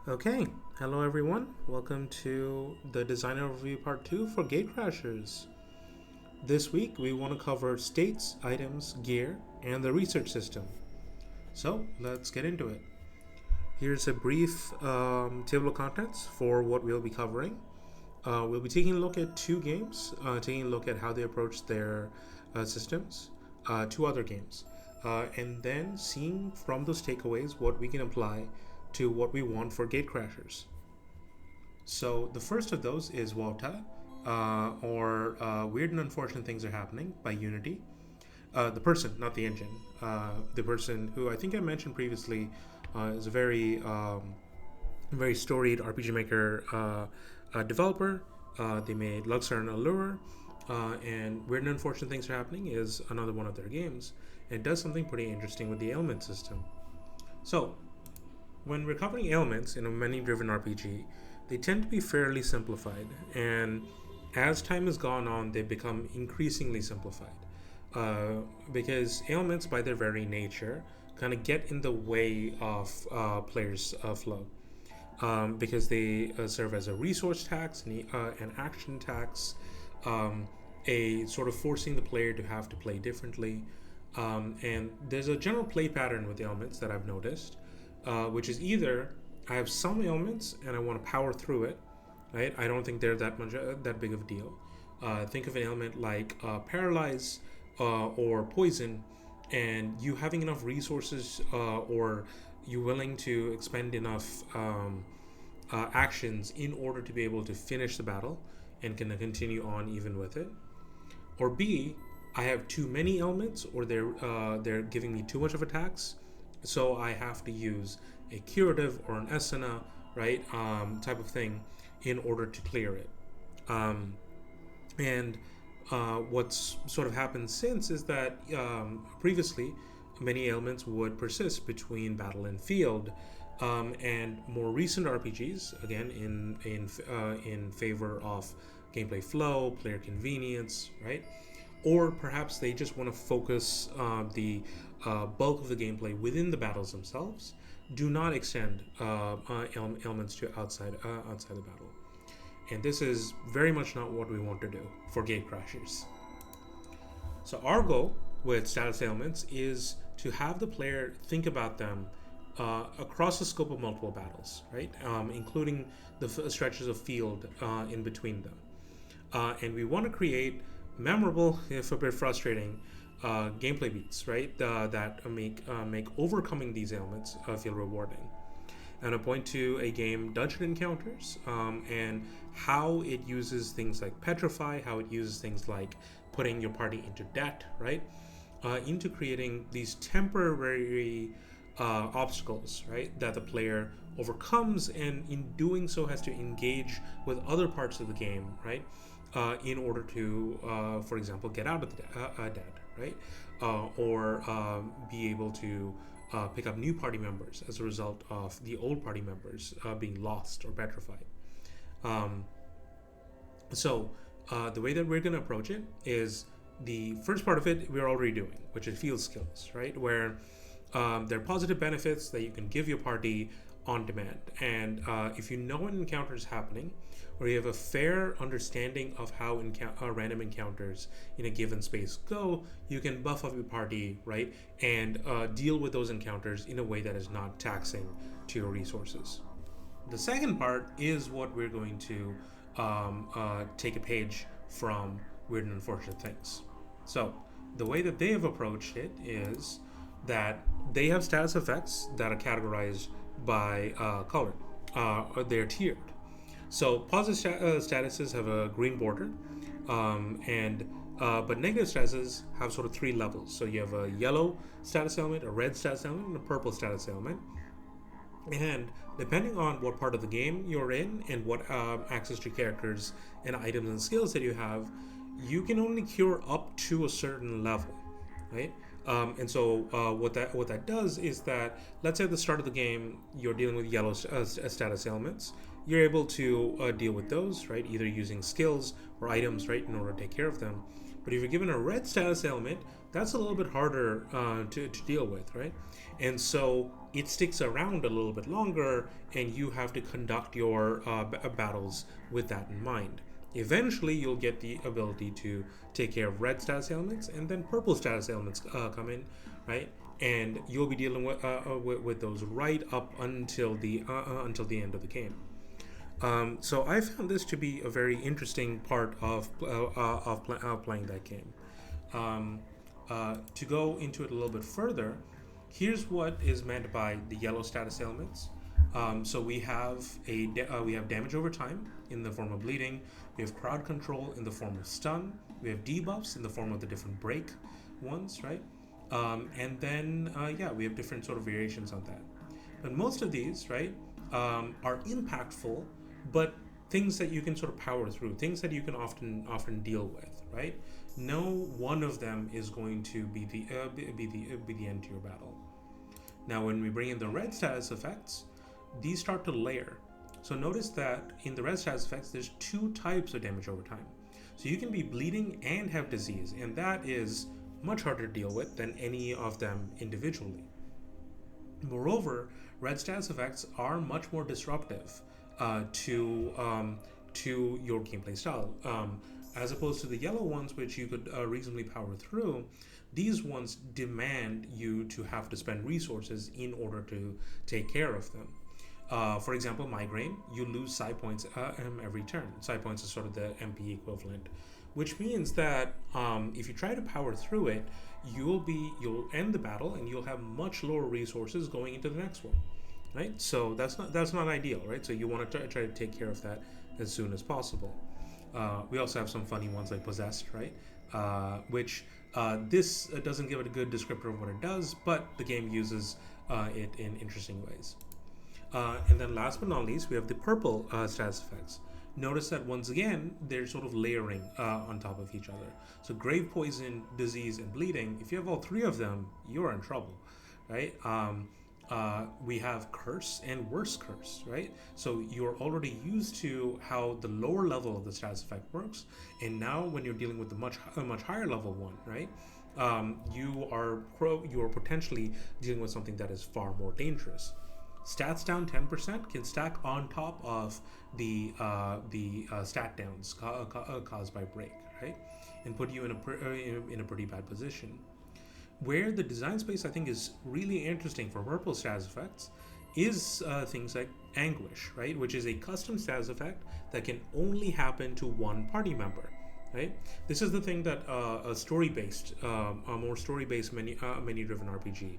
Okay, hello everyone. Welcome to the design overview part 2 for Gatecrashers. This week we want to cover states, items, gear, and the research system. So let's get into it. Here's a brief table of contents for what we'll be covering. We'll be taking a look at two games, taking a look at how they approach their systems, two other games, and then seeing from those takeaways what we can apply to what we want for Gatecrashers. So the first of those is WAUTAH, or Weird and Unfortunate Things Are Happening by Unity. The person, not the engine. The person who I think I mentioned previously is a very storied RPG Maker developer. They made Luxor and Allure, and Weird and Unfortunate Things Are Happening is another one of their games. And it does something pretty interesting with the ailment system. So, when we're covering ailments in a menu-driven RPG, they tend to be fairly simplified, and as time has gone on, they've become increasingly simplified. Because ailments, by their very nature, kind of get in the way of players' flow. Because they serve as a resource tax, an action tax, a sort of forcing the player to have to play differently. And there's a general play pattern with ailments that I've noticed, which is either I have some ailments and I want to power through it, right? I don't think they're that big of a deal. Think of an ailment like paralyze or poison, and you having enough resources or you willing to expend enough actions in order to be able to finish the battle and can continue on even with it. Or B, I have too many ailments, or they're giving me too much of attacks, so I have to use a curative or an Esena, right, type of thing in order to clear it. And what's sort of happened since is that previously many ailments would persist between battle and field, and more recent RPGs, again in favor of gameplay flow, player convenience, right? Or perhaps they just want to focus the bulk of the gameplay within the battles themselves. Do not extend elements to outside the battle, and this is very much not what we want to do for Gatecrashers. So our goal with status ailments is to have the player think about them across the scope of multiple battles, right? Including the stretches of field in between them, and we want to create memorable, if a bit frustrating, gameplay beats, right? That make overcoming these ailments feel rewarding. And I point to a game, Dungeon Encounters, and how it uses things like Petrify, how it uses things like putting your party into debt, right? Into creating these temporary obstacles, right? That the player overcomes, and in doing so has to engage with other parts of the game, right? In order to, for example, get out of the debt, right? Or be able to pick up new party members as a result of the old party members being lost or petrified. So the way that we're going to approach it is the first part of it we're already doing, which is field skills, right? Where there are positive benefits that you can give your party on demand. And if you know an encounter is happening, or you have a fair understanding of how random encounters in a given space go, you can buff up your party, right? And deal with those encounters in a way that is not taxing to your resources. The second part is what we're going to take a page from Weird and Unfortunate Things. So the way that they have approached it is that they have status effects that are categorized by color. They're tiered. So positive statuses have a green border, and but negative statuses have sort of three levels. So you have a yellow status element, a red status element, and a purple status element. And depending on what part of the game you're in and what access to characters and items and skills that you have, you can only cure up to a certain level, right? And so what that does is that, let's say at the start of the game you're dealing with yellow status elements, you're able to deal with those, right? Either using skills or items, right, in order to take care of them. But if you're given a red status element, that's a little bit harder to deal with, right? And so it sticks around a little bit longer, and you have to conduct your battles with that in mind. Eventually, you'll get the ability to take care of red status ailments, and then purple status ailments come in, right? And you'll be dealing with those right up until the end of the game. So I found this to be a very interesting part of playing that game. To go into it a little bit further, here's what is meant by the yellow status ailments. So we have we have damage over time in the form of bleeding. We have crowd control in the form of stun. We have debuffs in the form of the different break ones, right? And then we have different sort of variations on that. But most of these, right, are impactful, but things that you can sort of power through, things that you can often deal with, right? No one of them is going to be the end to your battle. Now, when we bring in the red status effects, these start to layer. So notice that in the red status effects, there's 2 types of damage over time. So you can be bleeding and have disease, and that is much harder to deal with than any of them individually. Moreover, red status effects are much more disruptive to your gameplay style. As opposed to the yellow ones, which you could reasonably power through, these ones demand you to have to spend resources in order to take care of them. For example, migraine, you lose psi points every turn. Psi points is sort of the MP equivalent, which means that if you try to power through it, you'll end the battle and you'll have much lower resources going into the next one, right? So that's not ideal, right? So you want to try to take care of that as soon as possible. We also have some funny ones like possessed, right? Which this doesn't give it a good descriptor of what it does, but the game uses it in interesting ways. And then last but not least, we have the purple status effects. Notice that once again, they're sort of layering on top of each other. So grave poison, disease, and bleeding, if you have all 3 of them, you're in trouble, right? We have curse and worse curse, right? So you're already used to how the lower level of the status effect works, and now when you're dealing with the much higher level one, right? You are potentially dealing with something that is far more dangerous. Stats down 10% can stack on top of the stat downs caused by break, right? And put you in a pretty bad position. Where the design space I think is really interesting for purple status effects is things like Anguish, right? Which is a custom status effect that can only happen to one party member, right? This is the thing that a more story-based menu-driven RPG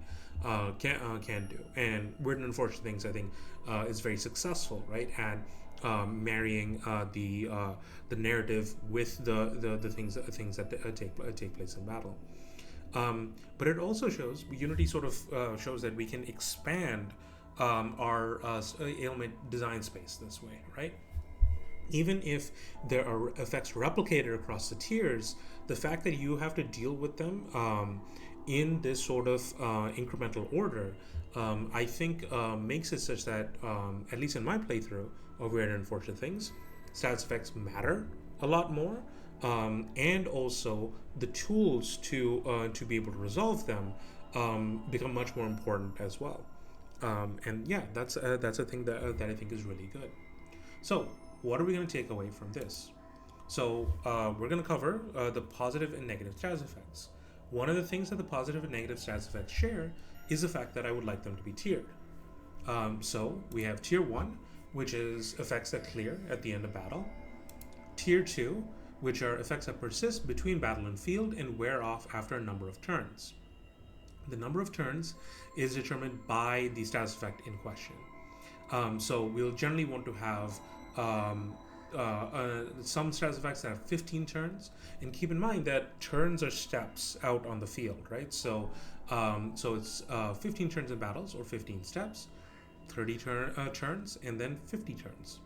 can do. And Weird and Unfortunate Things, I think, is very successful, right? At marrying the narrative with the things that take place in battle. But it also shows, Unity sort of shows that we can expand our ailment design space this way, right? Even if there are effects replicated across the tiers, the fact that you have to deal with them in this sort of incremental order, I think makes it such that, at least in my playthrough of Weird and Unfortunate Things, status effects matter a lot more. And also the tools to be able to resolve them become much more important as well. And yeah, that's a thing that I think is really good. So what are we going to take away from this? So we're going to cover the positive and negative status effects. One of the things that the positive and negative status effects share is the fact that I would like them to be tiered. So we have tier 1, which is effects that clear at the end of battle. Tier 2, which are effects that persist between battle and field and wear off after a number of turns. The number of turns is determined by the status effect in question. So we'll generally want to have some status effects that have 15 turns, and keep in mind that turns are steps out on the field, right? So it's 15 turns in battles, or 15 steps, 30 turns, and then 50 turns.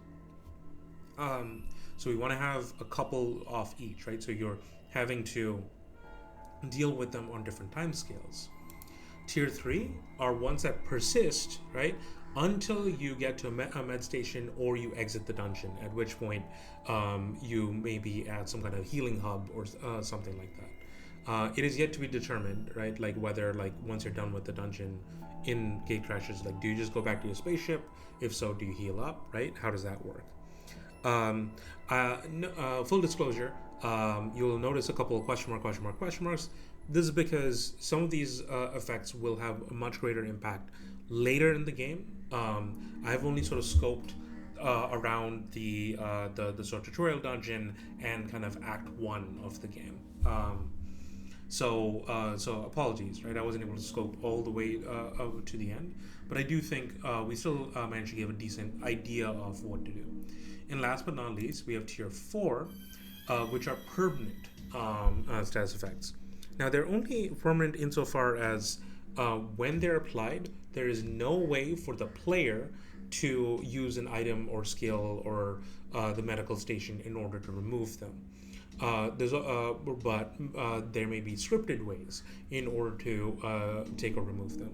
So we want to have a couple off each, right? So you're having to deal with them on different time scales. Tier 3 are ones that persist, right, until you get to a med station or you exit the dungeon, at which point you may be at some kind of healing hub or something like It is yet to be determined, right? Like whether, like, once you're done with the dungeon in Gatecrashers, like, do you just go back to your spaceship? If so, do you heal up, right? How does that work? Um, no, full disclosure, you'll notice a couple of question mark, question mark, question marks. This is because some of these effects will have a much greater impact later in the game. I've only sort of scoped around the sort of tutorial dungeon and kind of Act 1 of the game. So apologies, right? I wasn't able to scope all the way to the end, but I do think we still managed to give a decent idea of what to do. And last but not least, we have tier 4, which are permanent status effects. Now, they're only permanent insofar as when they're applied, there is no way for the player to use an item or skill or the medical station in order to remove them. But there may be scripted ways in order to take or remove them.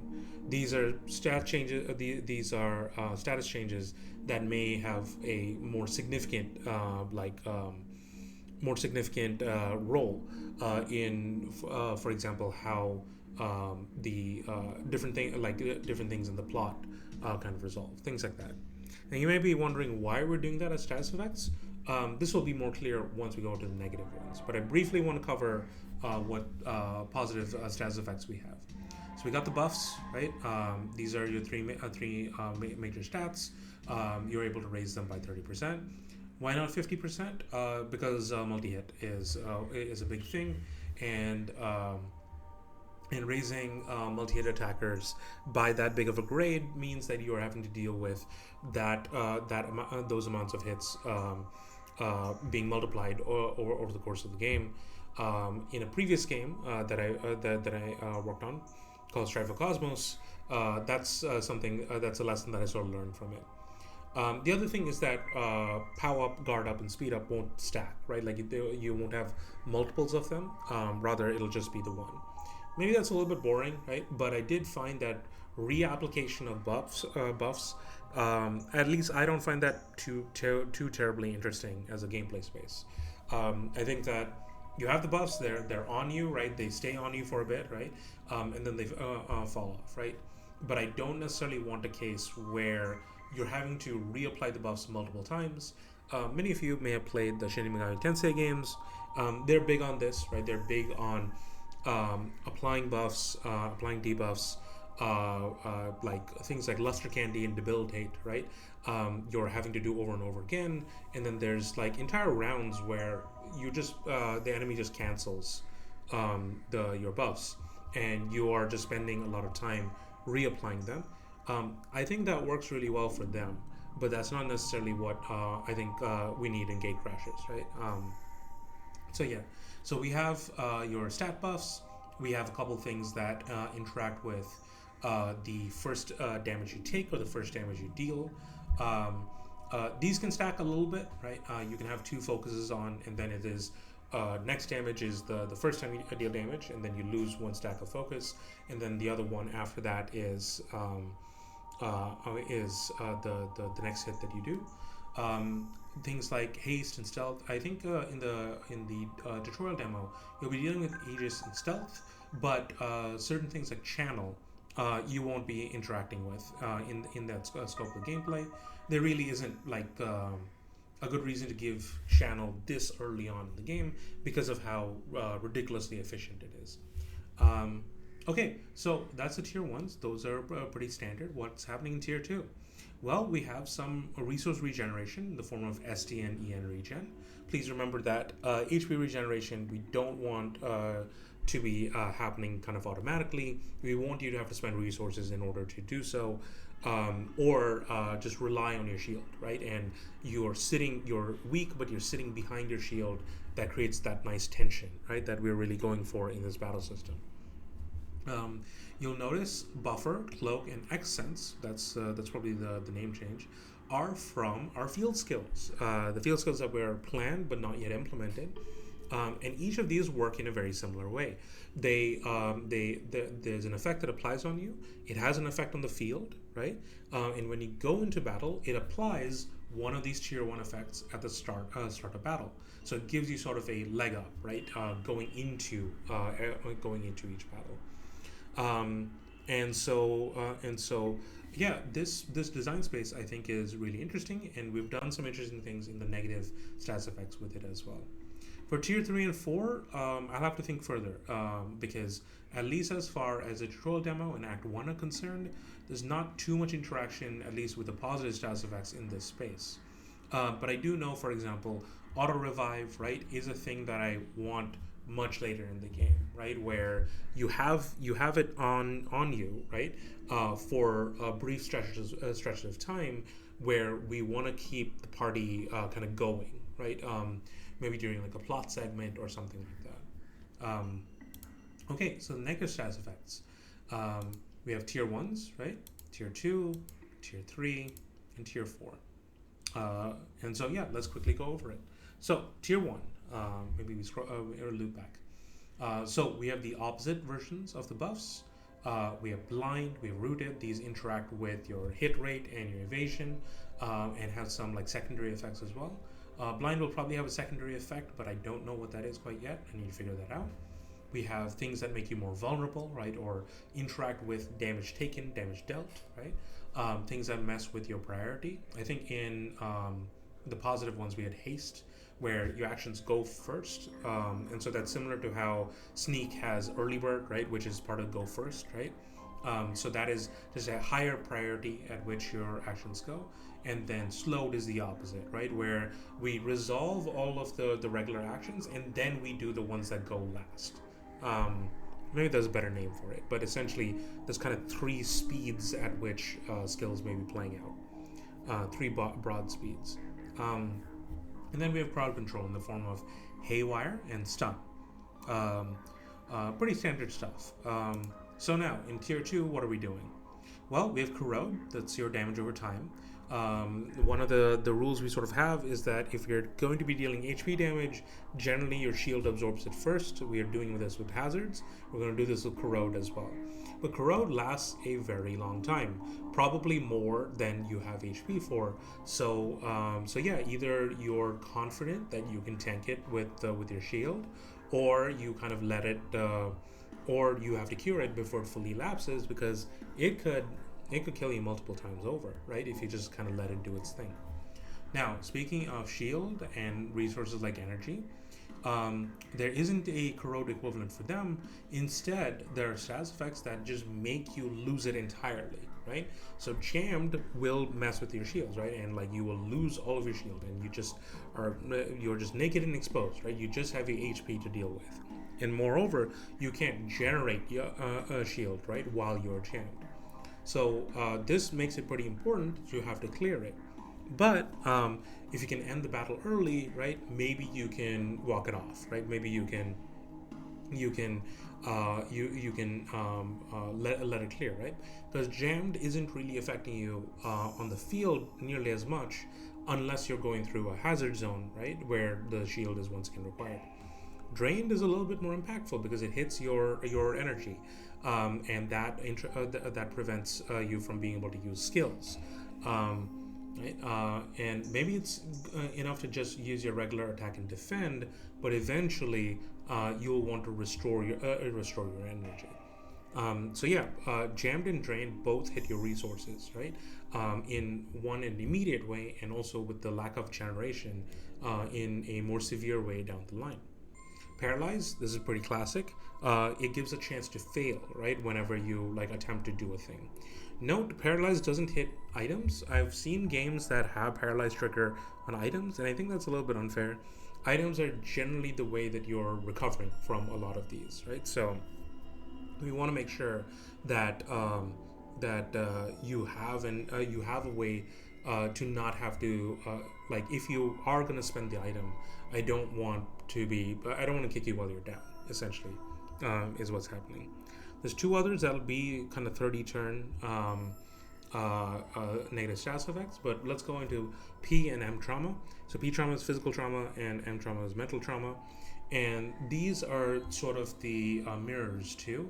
These are stat changes. These are status changes that may have a more significant, role in, for example, how the different things in the plot kind of resolve, things like that. And you may be wondering why we're doing that as status effects. This will be more clear once we go to the negative ones, but I briefly want to cover what positive status effects we have. So we got the buffs, right? These are your three major stats. You're able to raise them by 30%. Why not 50%? Because multi-hit is a big thing, and raising multi-hit attackers by that big of a grade means that you are having to deal with those amounts of hits being multiplied over the course of the game. In a previous game that I worked on, called Strive for Cosmos, that's that's a lesson that I sort of learned from it. The other thing is that power up, guard up, and speed up won't stack, right? Like you won't have multiples of them. Rather, it'll just be the one. Maybe that's a little bit boring, right? But I did find that reapplication of buffs, at least I don't find that too terribly interesting as a gameplay space. I think that you have the buffs, they're on you, right? They stay on you for a bit, right? And then they fall off, right? But I don't necessarily want a case where you're having to reapply the buffs multiple times. Many of you may have played the Shin Megami Tensei games. They're big on this, right? They're big on applying buffs, applying debuffs, like things like Luster Candy and Debilitate, right? You're having to do over and over again, and then there's like entire rounds where you just the enemy just cancels your buffs, and you are just spending a lot of time reapplying them. I think that works really well for them, but that's not necessarily what I think we need in Gatecrashers, right? So we have your stat buffs. We have a couple things that interact with the first damage you take or the first damage you deal. These can stack a little bit, right? You can have two focuses on, and then it is next damage is the first time you deal damage, and then you lose one stack of focus, and then the other one after that is the next hit that you do. Things like haste and stealth. I think in the tutorial demo you'll be dealing with Aegis and stealth, but certain things like channel you won't be interacting with in that scope of gameplay. There really isn't like a good reason to give channel this early on in the game because of how ridiculously efficient it is. Okay, so that's the tier 1s. Those are pretty standard. What's happening in tier 2? Well, we have some resource regeneration in the form of ST and EN regen. Please remember that HP regeneration we don't want to be happening kind of automatically. We want you to have to spend resources in order to do so, or just rely on your shield, right? And you're weak, but you're sitting behind your shield. That creates that nice tension, right? That we're really going for in this battle system. You'll notice buffer, cloak, and X-Sense, that's probably the name change, are from our field skills. The field skills that were planned but not yet implemented. And each of these work in a very similar way. There's an effect that applies on you. It has an effect on the field, right? And when you go into battle, it applies one of these tier one effects at the start of battle. So it gives you sort of a leg up, right? Going into each battle. And so yeah, this design space I think is really interesting, and we've done some interesting things in the negative stats effects with it as well. For tier 3 and 4, I'll have to think further, because at least as far as the tutorial demo and Act 1 are concerned, there's not too much interaction, at least with the positive stats effects in this space. But I do know, for example, auto revive, right, is a thing that I want much later in the game, right, where you have it on you, right, for brief stretches of time where we want to keep the party kind of going, right, maybe during like a plot segment or something like that. Okay, so the negative stats effects, we have tier 1s, right, tier 2, tier 3, and tier 4. And so yeah, let's quickly go over it. So tier 1, maybe we scroll or loop back. So we have the opposite versions of the buffs. We have blind, we have rooted. These interact with your hit rate and your evasion, and have some like secondary effects as well. Blind will probably have a secondary effect, but I don't know what that is quite yet. I need to figure that out. We have things that make you more vulnerable, right, or interact with damage taken, damage dealt, right? Things that mess with your priority. I think in the positive ones we had haste, where your actions go first, and so that's similar to how sneak has early bird, right, which is part of go first, right? So that is just a higher priority at which your actions go. And then slowed is the opposite, right, where we resolve all of the regular actions and then we do the ones that go last. Maybe there's a better name for it, but essentially there's kind of 3 speeds at which skills may be playing out, 3 broad speeds. And then we have crowd control in the form of haywire and stun. Pretty standard stuff. So now in tier 2, what are we doing? Well, we have corrode. That's your damage over time. One of the rules we sort of have is that if you're going to be dealing HP damage, generally your shield absorbs it first. We are doing this with hazards. We're going to do this with corrode as well. But corrode lasts a very long time, probably more than you have HP for. So yeah, either you're confident that you can tank it with your shield, or you kind of let it, or you have to cure it before it fully lapses, because it could kill you multiple times over, right, if you just kind of let it do its thing. Now, speaking of shield and resources like energy, there isn't a corrode equivalent for them. Instead, there are stats effects that just make you lose it entirely, right? So jammed will mess with your shields, right, and like you will lose all of your shield, and you're just naked and exposed, right? You just have your HP to deal with, and moreover, you can't generate a shield, right, while you're jammed. So this makes it pretty important. You have to clear it. But if you can end the battle early, right, maybe you can walk it off, right? Maybe you can let it clear, right? Because jammed isn't really affecting you on the field nearly as much, unless you're going through a hazard zone, right, where the shield is once again required. Drained is a little bit more impactful because it hits your energy, and that prevents you from being able to use skills. Right? And maybe it's enough to just use your regular attack and defend, but eventually you'll want to restore your energy. So yeah, jammed and drained both hit your resources, right? In an immediate way, and also with the lack of generation in a more severe way down the line. Paralyzed, this is pretty classic. It gives a chance to fail, right, whenever you like attempt to do a thing. Note, paralyzed doesn't hit items. I've seen games that have paralyzed trigger on items, and I think that's a little bit unfair. Items are generally the way that you're recovering from a lot of these, right? So we want to make sure that you have a way to not have to like, if you are going to spend the item, I don't want to kick you while you're down, essentially, is what's happening. There's 2 others that'll be kind of 30 turn negative stats effects, but let's go into P and M trauma. So P trauma is physical trauma and M trauma is mental trauma. And these are sort of the mirrors to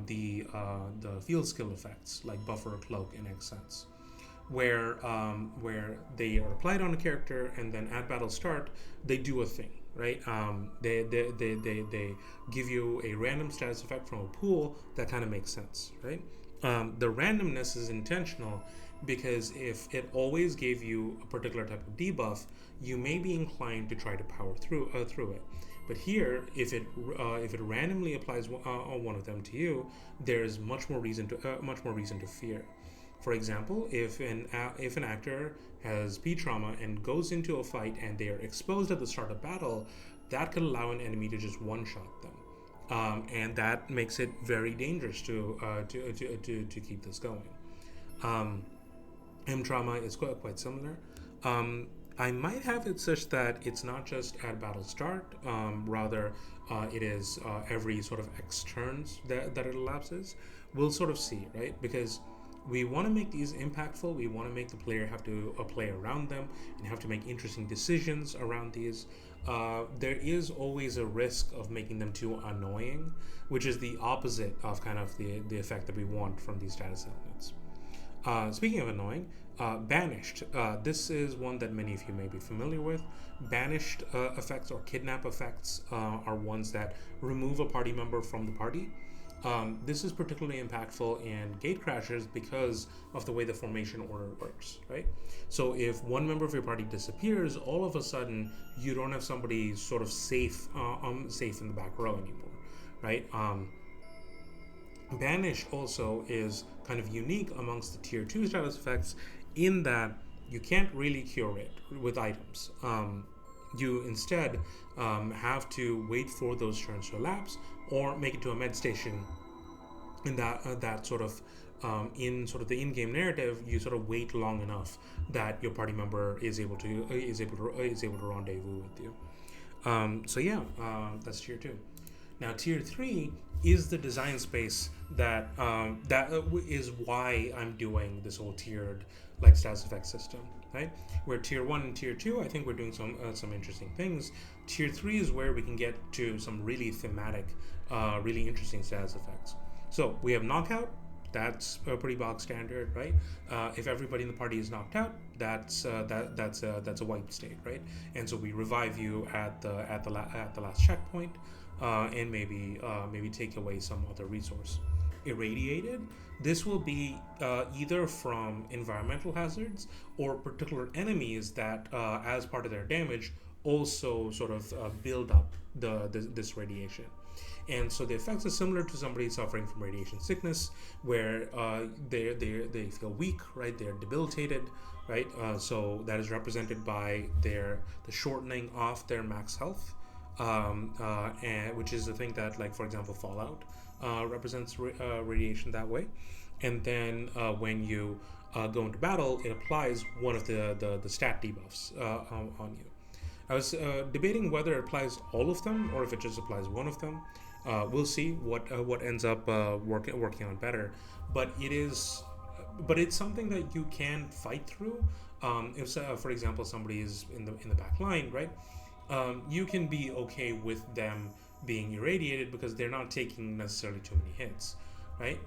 the field skill effects like Buffer, Cloak, and X-Sense, where they are applied on a character, and then at battle start they do a thing, right? They give you a random status effect from a pool that kind of makes sense, right? The randomness is intentional because if it always gave you a particular type of debuff, you may be inclined to try to power through it. But here, if it randomly applies one of them to you, there's much more reason to fear. For example, if an actor has P trauma and goes into a fight and they are exposed at the start of battle, that could allow an enemy to just one-shot them, and that makes it very dangerous to keep this going. M trauma is quite similar. I might have it such that it's not just at battle start, rather it is every sort of X turns that it elapses. We'll sort of see, right? Because we want to make these impactful. We want to make the player have to play around them and have to make interesting decisions around these. There is always a risk of making them too annoying, which is the opposite of kind of the effect that we want from these status elements. Speaking of annoying, Banished. This is one that many of you may be familiar with. Banished effects or kidnap effects are ones that remove a party member from the party. This is particularly impactful in Gatecrashers because of the way the formation order works, right? So if one member of your party disappears, all of a sudden you don't have somebody sort of safe in the back row anymore, right? Banished also is kind of unique amongst the tier 2 status effects in that you can't really cure it with items. You instead have to wait for those turns to elapse or make it to a med station. And that sort of in sort of the in-game narrative, you sort of wait long enough that your party member is able to rendezvous with you. So yeah, that's tier 2. Now tier 3 is the design space that is why I'm doing this whole tiered like status effect system, right? Where tier 1 and tier 2, I think we're doing some interesting things. Tier 3 is where we can get to some really thematic, really interesting status effects. So we have knockout. That's pretty bog standard, right? If everybody in the party is knocked out, that's a wipe state, right? And so we revive you at the last checkpoint, and maybe take away some other resource. Irradiated. This will be either from environmental hazards or particular enemies that, as part of their damage, also sort of build up this radiation. And so the effects are similar to somebody suffering from radiation sickness, where they feel weak, right? They're debilitated, right? So that is represented by the shortening of their max health, and which is the thing that, like for example, Fallout represents radiation that way. And then when you go into battle, it applies one of the stat debuffs on you. I was debating whether it applies all of them or if it just applies one of them. We'll see what ends up working on better, but it's something that you can fight through. If for example somebody is in the back line, right? You can be okay with them being irradiated because they're not taking necessarily too many hits, right?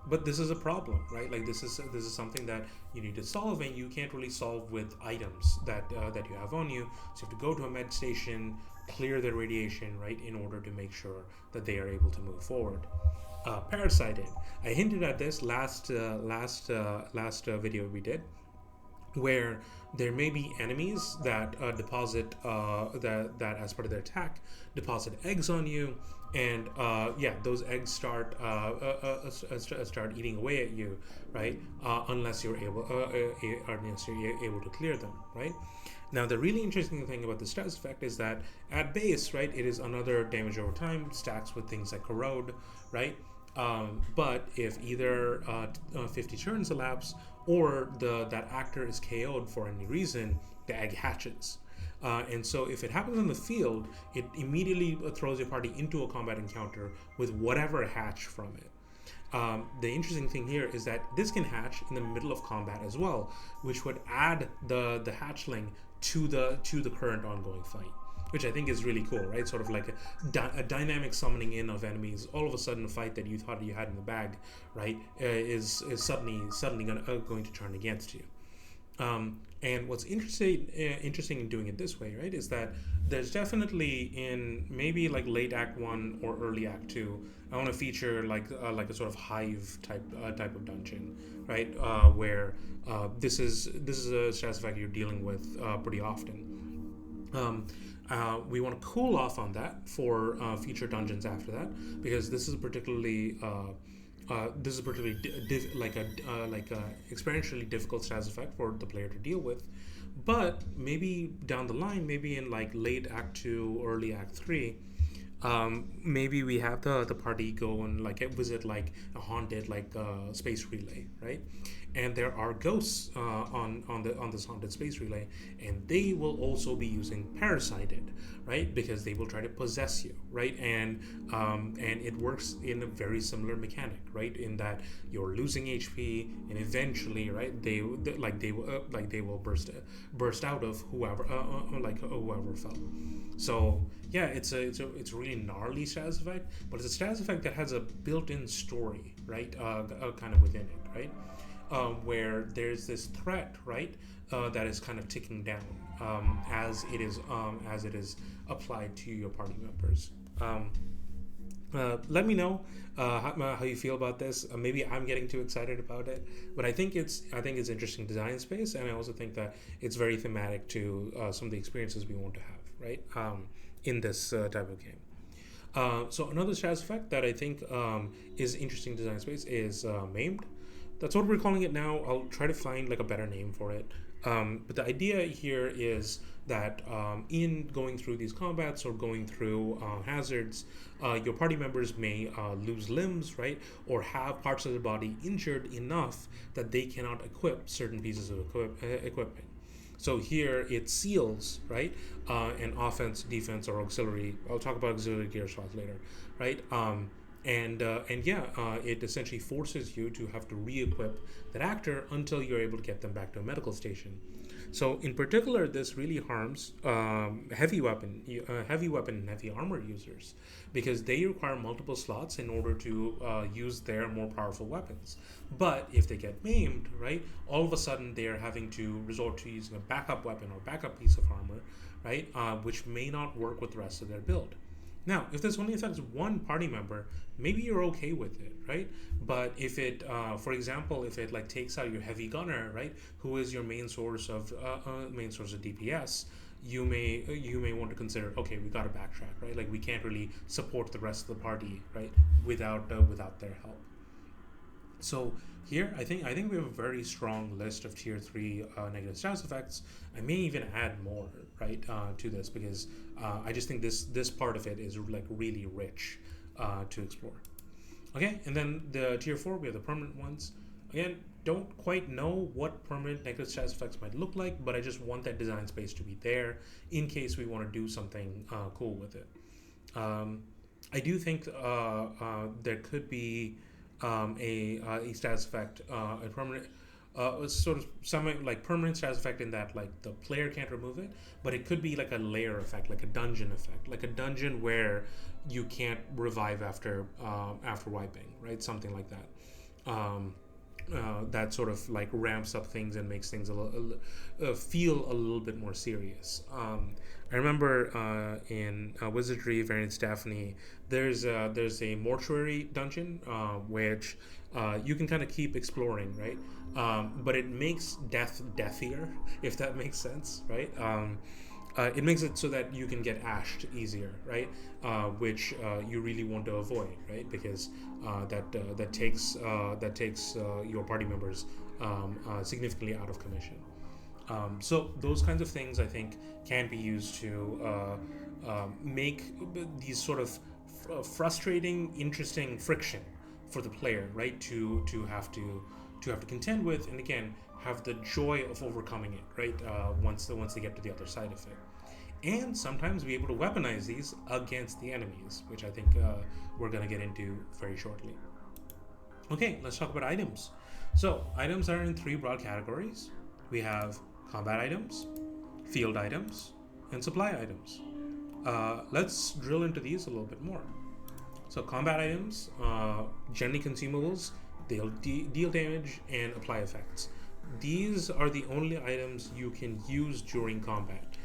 But this is a problem, right? Like this is something that you need to solve, and you can't really solve with items that you have on you. So you have to go to a med station, clear their radiation, right, in order to make sure that they are able to move forward. Parasited. I hinted at this last video we did, where there may be enemies that deposit that as part of their attack deposit eggs on you, and those eggs start eating away at you, right? Unless you're able to clear them, right? Now the really interesting thing about the status effect is that at base, right, it is another damage over time, stacks with things like corrode, right? But if either 50 turns elapse or that actor is KO'd for any reason, the egg hatches. And so if it happens on the field, it immediately throws your party into a combat encounter with whatever hatched from it. The interesting thing here is that this can hatch in the middle of combat as well, which would add the hatchling to the current ongoing fight. which I think is really cool, right? Sort of like a dynamic summoning in of enemies. All of a sudden, a fight that you thought you had in the bag, right, is suddenly going to turn against you. And what's interesting in doing it this way, right, is that there's definitely in maybe like late Act 1 or early Act 2, I want to feature like a sort of hive type of dungeon, right, where this is a status effect you're dealing with pretty often. We want to cool off on that for future dungeons after that, because this is particularly like a experientially difficult status effect for the player to deal with. But maybe down the line, maybe in like late Act 2, early Act 3, maybe we have the party go and like visit like a haunted like space relay, right? And there are ghosts on this haunted space relay, and they will also be using parasited, right? Because they will try to possess you, right? And it works in a very similar mechanic, right? In that you're losing HP, and eventually, right, they will burst out of whoever whoever fell. So yeah, it's a really gnarly status effect, but it's a status effect that has a built-in story, right? Kind of within it, right? Where there's this threat, right, that is kind of ticking down as it is applied to your party members. Let me know how you feel about this. Maybe I'm getting too excited about it, but I think it's interesting design space, and I also think that it's very thematic to some of the experiences we want to have, right, in this type of game. So another status effect that I think is interesting design space is maimed. That's what we're calling it now. I'll try to find like a better name for it. But the idea here is that in going through these combats or going through hazards, your party members may lose limbs, right, or have parts of their body injured enough that they cannot equip certain pieces of equipment. So here it seals, right, an offense, defense, or auxiliary. I'll talk about auxiliary gear slots later, right? It essentially forces you to have to re-equip that actor until you're able to get them back to a medical station. So in particular, this really harms heavy weapon and heavy armor users, because they require multiple slots in order to use their more powerful weapons. But if they get maimed, right, all of a sudden they are having to resort to using a backup weapon or backup piece of armor, right, which may not work with the rest of their build. Now, if this only affects one party member, maybe you're okay with it, right? But if it, for example, if it like takes out your heavy gunner, right, who is your main source of DPS, you may want to consider, okay, we got to backtrack, right? Like we can't really support the rest of the party, right, without their help. So here, I think we have a very strong list of tier 3 negative status effects. I may even add more, right, to this, because I just think this part of it is like really rich to explore. Okay, and then the tier 4, we have the permanent ones. Again, don't quite know what permanent negative status effects might look like, but I just want that design space to be there in case we want to do something cool with it. I do think there could be a status effect, a permanent, sort of something like permanent status effect in that like the player can't remove it, but it could be like a layer effect, like a dungeon effect, like a dungeon where you can't revive after wiping, right? Something like that. That sort of like ramps up things and makes things feel a little bit more serious. I remember in Wizardry Variants Daphne, there's a mortuary dungeon which you can kind of keep exploring, right? But it makes death deathier, if that makes sense, right? It makes it so that you can get ashed easier, right? Which you really want to avoid, right? Because that takes your party members significantly out of commission. So those kinds of things I think can be used to make these sort of frustrating, interesting friction for the player, right? To have to contend with, and again have the joy of overcoming it, right? Once they get to the other side of it, and sometimes be able to weaponize these against the enemies, which I think we're going to get into very shortly. Okay, let's talk about items. So items are in 3 broad categories. We have combat items, field items, and supply items. Let's drill into these a little bit more. So combat items, generally consumables, they'll deal damage and apply effects. These are the only items you can use during combat.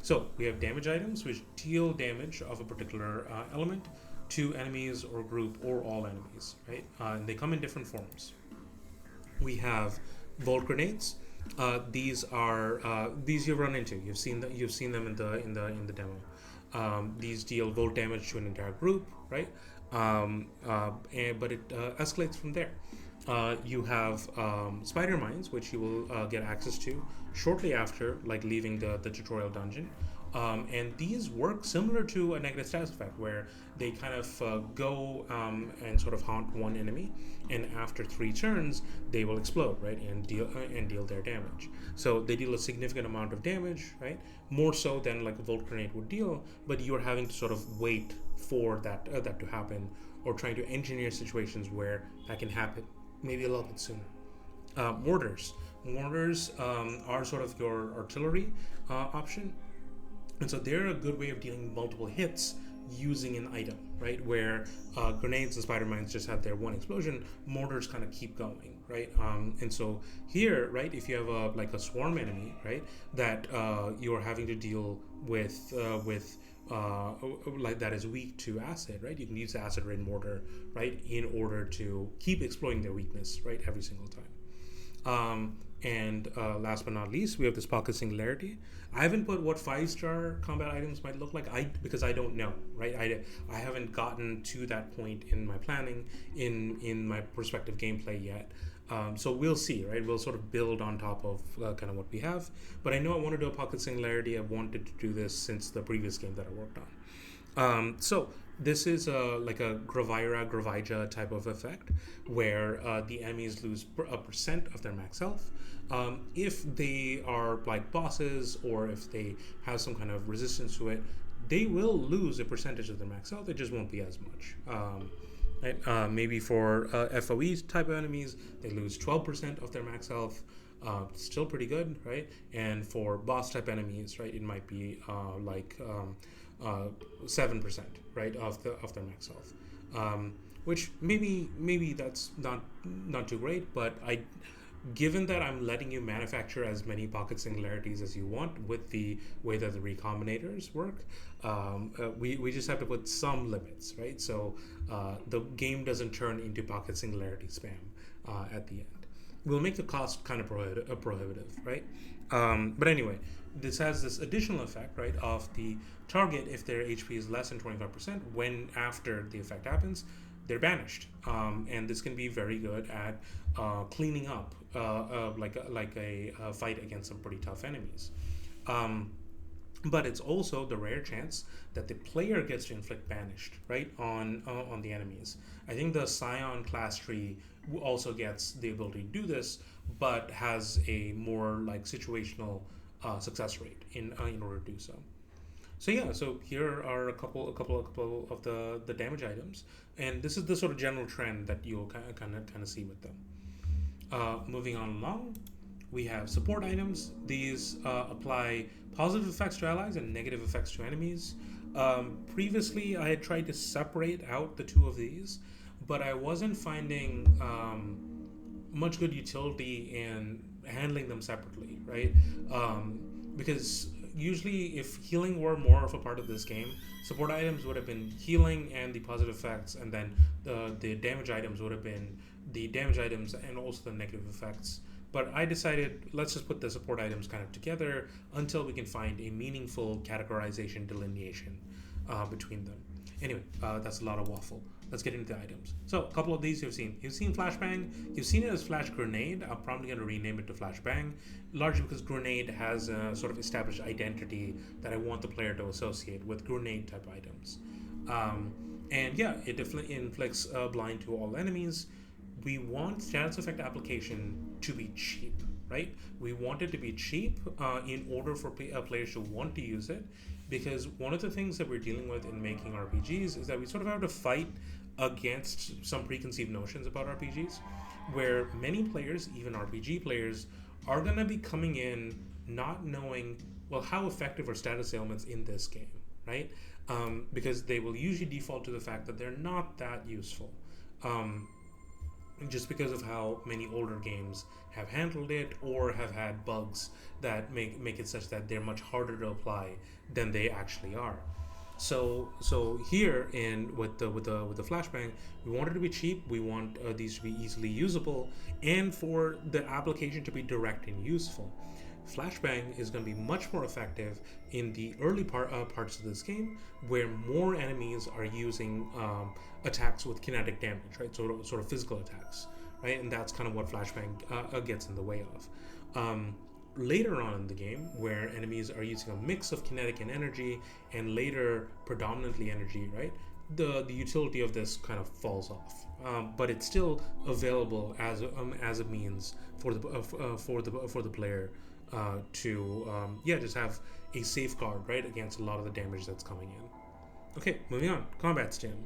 So we have damage items which deal damage of a particular element to enemies or group or all enemies, right? And they come in different forms. We have volt grenades. These you've run into. You've seen them in the demo. These deal volt damage to an entire group, right? But it escalates from there. You have spider mines, which you will get access to shortly after, like leaving the tutorial dungeon. And these work similar to a negative status effect, where they kind of go and sort of haunt one enemy, and after 3 turns, they will explode, right, and deal their damage. So they deal a significant amount of damage, right, more so than like a volt grenade would deal. But you are having to sort of wait for that to happen, or trying to engineer situations where that can happen maybe a little bit sooner. Mortars are sort of your artillery option. And so they're a good way of dealing multiple hits using an item, right? Where grenades and spider mines just have their one explosion, mortars kind of keep going, right? And so here, right, if you have a swarm enemy, right, that you're having to deal with like that is weak to acid, right? You can use the acid rain mortar, right, in order to keep exploiting their weakness, right, every single time. And last but not least, we have this pocket singularity. I haven't put what 5-star combat items might look like, because I don't know, right? I haven't gotten to that point in my planning, in my prospective gameplay yet. So we'll see, right? We'll sort of build on top of kind of what we have. But I know I want to do a pocket singularity. I've wanted to do this since the previous game that I worked on. So this is like a Gravija type of effect, where the enemies lose a percent of their max health. If they are like bosses, or if they have some kind of resistance to it, they will lose a percentage of their max health. It just won't be as much. Right? Maybe for FOE type of enemies, they lose 12% of their max health. Still pretty good, right? And for boss type enemies, right, it might be 7%, right, of their max health, which maybe that's not too great. But given that I'm letting you manufacture as many pocket singularities as you want with the way that the recombinators work, we just have to put some limits, right? So the game doesn't turn into pocket singularity spam at the end. We'll make the cost kind of prohibitive, right? But anyway, this has this additional effect, right, of the target. If their HP is less than 25%, when after the effect happens, they're banished. And this can be very good at cleaning up like a fight against some pretty tough enemies. But it's also the rare chance that the player gets to inflict banished, right, on the enemies. I think the Scion class tree also gets the ability to do this, but has a more like situational success rate in order to do so. So yeah, so here are a couple of the damage items, and this is the sort of general trend that you'll kind of see with them. Moving on along, we have support items. These apply positive effects to allies and negative effects to enemies. Previously, I had tried to separate out the two of these, but I wasn't finding much good utility in handling them separately, right? Because usually if healing were more of a part of this game, support items would have been healing and the positive effects, and then the damage items would have been the damage items and also the negative effects. But I decided, let's just put the support items kind of together until we can find a meaningful categorization delineation between them. Anyway, that's a lot of waffle. Let's get into the items. So a couple of these you've seen. You've seen Flashbang. You've seen it as Flash Grenade. I'm probably going to rename it to Flashbang, largely because Grenade has a sort of established identity that I want the player to associate with grenade type items. And yeah, it definitely inflicts blind to all enemies. We want status effect application to be cheap, right? We want it to be cheap in order for players to want to use it, because one of the things that we're dealing with in making RPGs is that we sort of have to fight against some preconceived notions about RPGs, where many players, even RPG players, are going to be coming in not knowing, well, how effective are status ailments in this game, right? Because they will usually default to the fact that they're not that useful. Um, just because of how many older games have handled it or have had bugs that make it such that they're much harder to apply than they actually are. So here in with the flashbang, we want it to be cheap. We want these to be easily usable, and for the application to be direct and useful. Flashbang is going to be much more effective in the early parts of this game, where more enemies are using attacks with kinetic damage, right? Sort of physical attacks, right? And that's kind of what Flashbang gets in the way of. Later on in the game, where enemies are using a mix of kinetic and energy, and later predominantly energy, right? The utility of this kind of falls off, but it's still available as a means for the player to just have a safeguard, right, against a lot of the damage that's coming in. Okay, moving on. Combat Stim.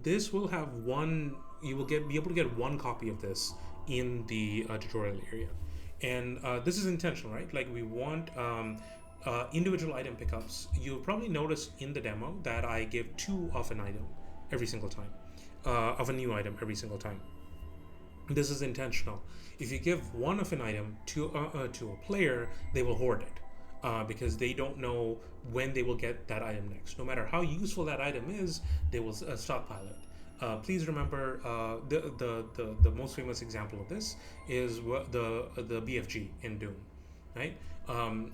This will have one. You will be able to get one copy of this in the tutorial area, and this is intentional, right? Like we want individual item pickups. You'll probably notice in the demo that I give 2 of an item every single time, of a new item every single time. This is intentional. If you give 1 of an item to a player, they will hoard it because they don't know when they will get that item next. No matter how useful that item is, they will stockpile it. Please remember the most famous example of this is the BFG in Doom, right?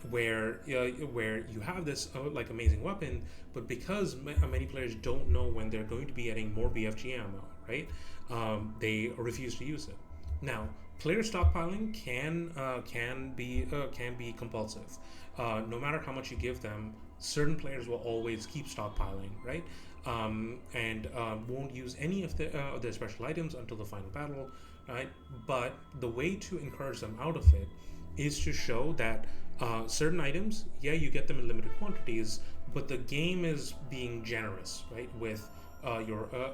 Where you have this like amazing weapon, but because many players don't know when they're going to be getting more BFG ammo, right? They refuse to use it. Now, player stockpiling can be compulsive. No matter how much you give them, certain players will always keep stockpiling, right? And won't use any of their special items until the final battle, right? But the way to encourage them out of it is to show that certain items, you get them in limited quantities, but the game is being generous, right, with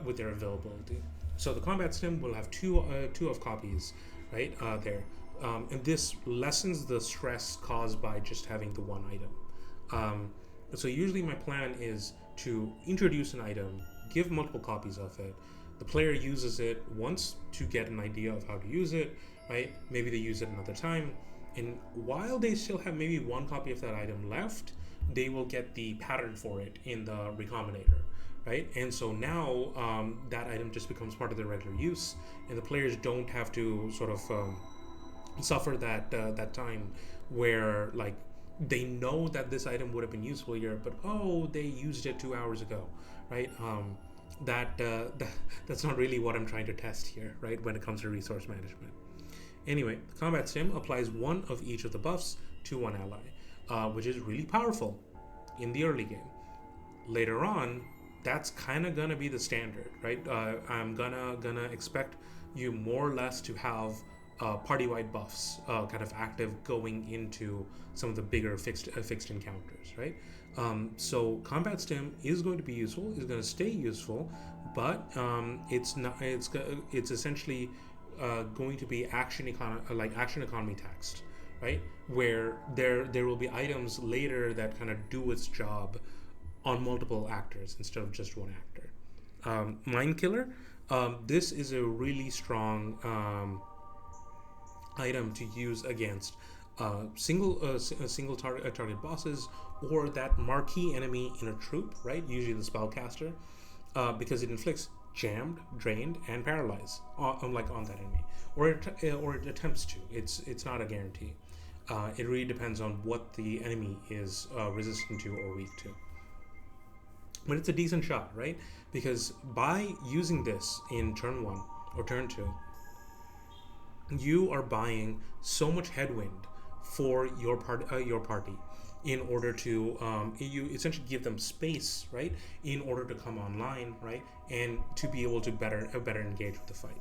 with their availability. So the combat stim will have two of copies, right, there, and this lessens the stress caused by just having the one item. So usually my plan is to introduce an item, give multiple copies of it. The player uses it once to get an idea of how to use it, right? Maybe they use it another time, and while they still have maybe one copy of that item left, they will get the pattern for it in the recombinator, right? And so now that item just becomes part of their regular use, and the players don't have to sort of suffer that time where like they know that this item would have been useful here, but they used it 2 hours ago, right? That's not really what I'm trying to test here, right? When it comes to resource management. Anyway, the combat sim applies one of each of the buffs to one ally, which is really powerful in the early game. Later on, that's kind of gonna be the standard, right? I'm gonna expect you more or less to have party-wide buffs kind of active going into some of the bigger fixed encounters, right? So combat stim is going to be useful, is going to stay useful, but it's not. It's essentially going to be action economy taxed, right? Where there will be items later that kind of do its job on multiple actors instead of just one actor. Mind Killer. This is a really strong item to use against single target bosses or that marquee enemy in a troop, right? Usually the spellcaster, because it inflicts jammed, drained, and paralyzed on that enemy, or it attempts to. It's not a guarantee. It really depends on what the enemy is resistant to or weak to. But it's a decent shot, right? Because by using this in turn 1 or turn 2, you are buying so much headwind for your party in order to you essentially give them space, right, in order to come online, right, and to be able to better engage with the fight.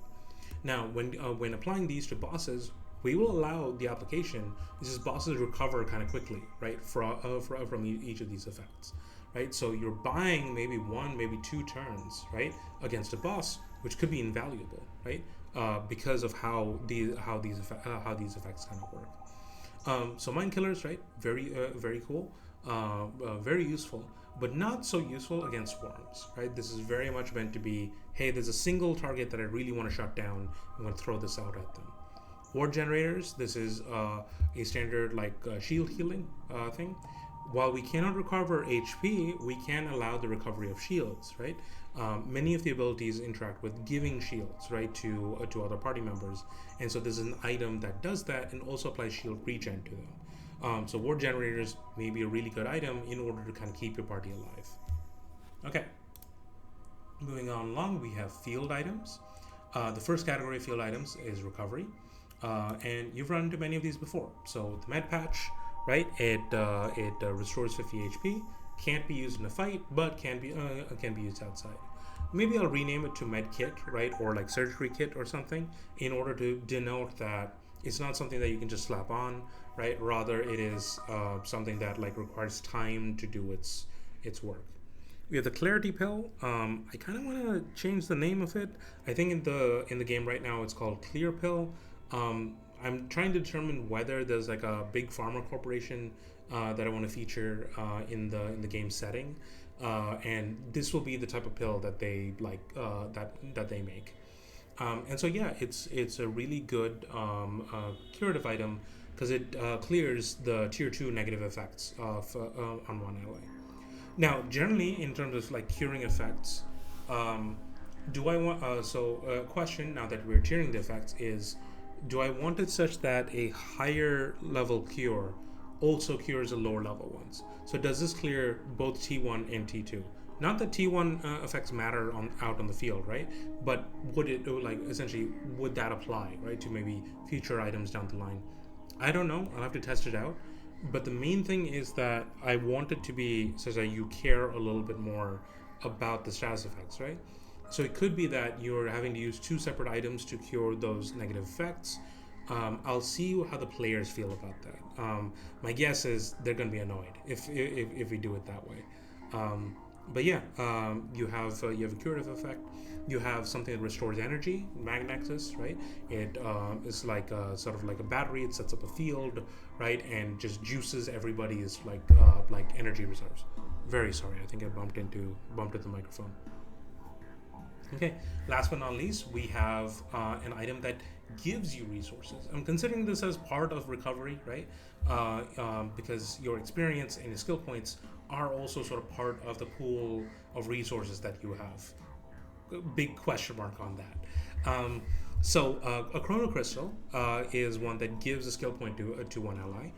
Now, when applying these to bosses, we will allow the application these bosses recover kind of quickly, right, from each of these effects, right? So you're buying maybe 1, maybe 2 turns, right, against a boss, which could be invaluable, right? Because of how these effects kind of work. So Mind Killers, right? Very cool. very useful, but not so useful against swarms, right? This is very much meant to be, hey, there's a single target that I really want to shut down. I'm going to throw this out at them. Ward generators, this is a standard like shield healing thing. While we cannot recover HP, we can allow the recovery of shields, right? Many of the abilities interact with giving shields, right, to other party members, and so this is an item that does that and also applies shield regen to them. So ward generators may be a really good item in order to kind of keep your party alive. Okay, moving on along, we have field items. The first category of field items is recovery, and you've run into many of these before. So the med patch, right? It restores 50 HP. Can't be used in a fight, but can be used outside. Maybe I'll rename it to med kit, right, or like surgery kit or something, in order to denote that it's not something that you can just slap on, right? Rather, it is something that like requires time to do its work. We have the clarity pill. I kind of want to change the name of it. I think in the game right now it's called clear pill. I'm trying to determine whether there's like a big pharma corporation that I want to feature in the game setting, and this will be the type of pill that they like that they make. And so yeah, it's a really good curative item because it clears the tier 2 negative effects of on one ally. Now, generally, in terms of like curing effects, do I want? Question now that we're tiering the effects is, do I want it such that a higher level cure also cures the lower level ones? So does this clear both T1 and T2? Not that T1 effects matter out on the field, right? But would it like essentially would that apply, right, to maybe future items down the line? I don't know. I'll have to test it out. But the main thing is that I want it to be such that you care a little bit more about the status effects, right? So it could be that you're having to use 2 separate items to cure those negative effects. I'll see how the players feel about that. My guess is they're going to be annoyed if we do it that way. But yeah, you have a curative effect. You have something that restores energy, Magnexus, right? It is like sort of like a battery. It sets up a field, right, and just juices everybody's like energy reserves. Very sorry, I think I bumped into the microphone. Okay, last but not least, we have an item that gives you resources. I'm considering this as part of recovery, right? Because your experience and your skill points are also sort of part of the pool of resources that you have. Big question mark on that. So a chrono crystal is one that gives a skill point to one ally.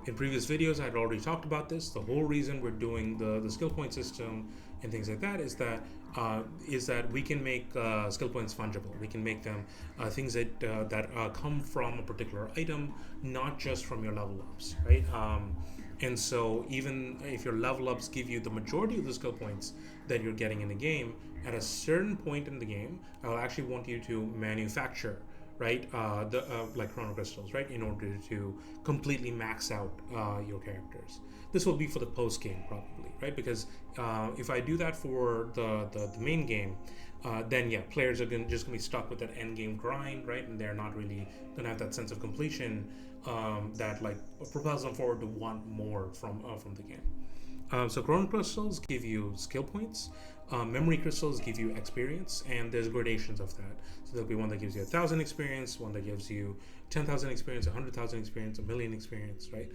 In previous videos, I had already talked about this. The whole reason we're doing the skill point system and things like that is that we can make skill points fungible. We can make them things that come from a particular item, not just from your level ups, right? And so even if your level ups give you the majority of the skill points that you're getting in the game, at a certain point in the game, I'll actually want you to manufacture, right, like chrono crystals, right, in order to completely max out your characters. This will be for the post game probably, right? Because if I do that for the main game, then yeah, players are just gonna be stuck with that end game grind, right? And they're not really gonna have that sense of completion that like propels them forward to want more from the game. So chrono crystals give you skill points. Memory crystals give you experience, and there's gradations of that. So there'll be one that gives you 1,000 experience, one that gives you 10,000 experience, 100,000 experience, 1,000,000 experience, right?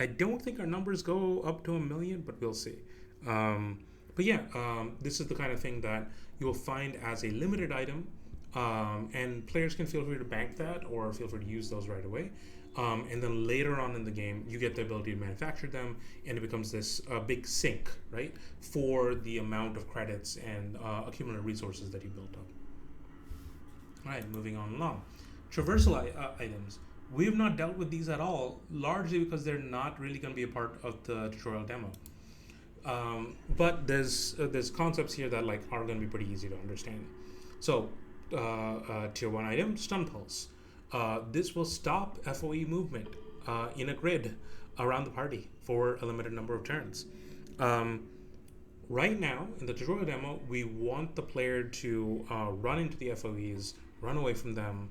I don't think our numbers go up to 1,000,000, but we'll see. But yeah, this is the kind of thing that you'll find as a limited item, and players can feel free to bank that or feel free to use those right away. And then later on in the game, you get the ability to manufacture them, and it becomes this big sink, right, for the amount of credits and accumulated resources that you built up. All right, moving on along. Traversal items. We have not dealt with these at all, largely because they're not really going to be a part of the tutorial demo. But there's concepts here that like are going to be pretty easy to understand. So, tier 1 item, Stun Pulse. This will stop FOE movement in a grid around the party for a limited number of turns. Right now, in the tutorial demo, we want the player to run into the FOEs, run away from them,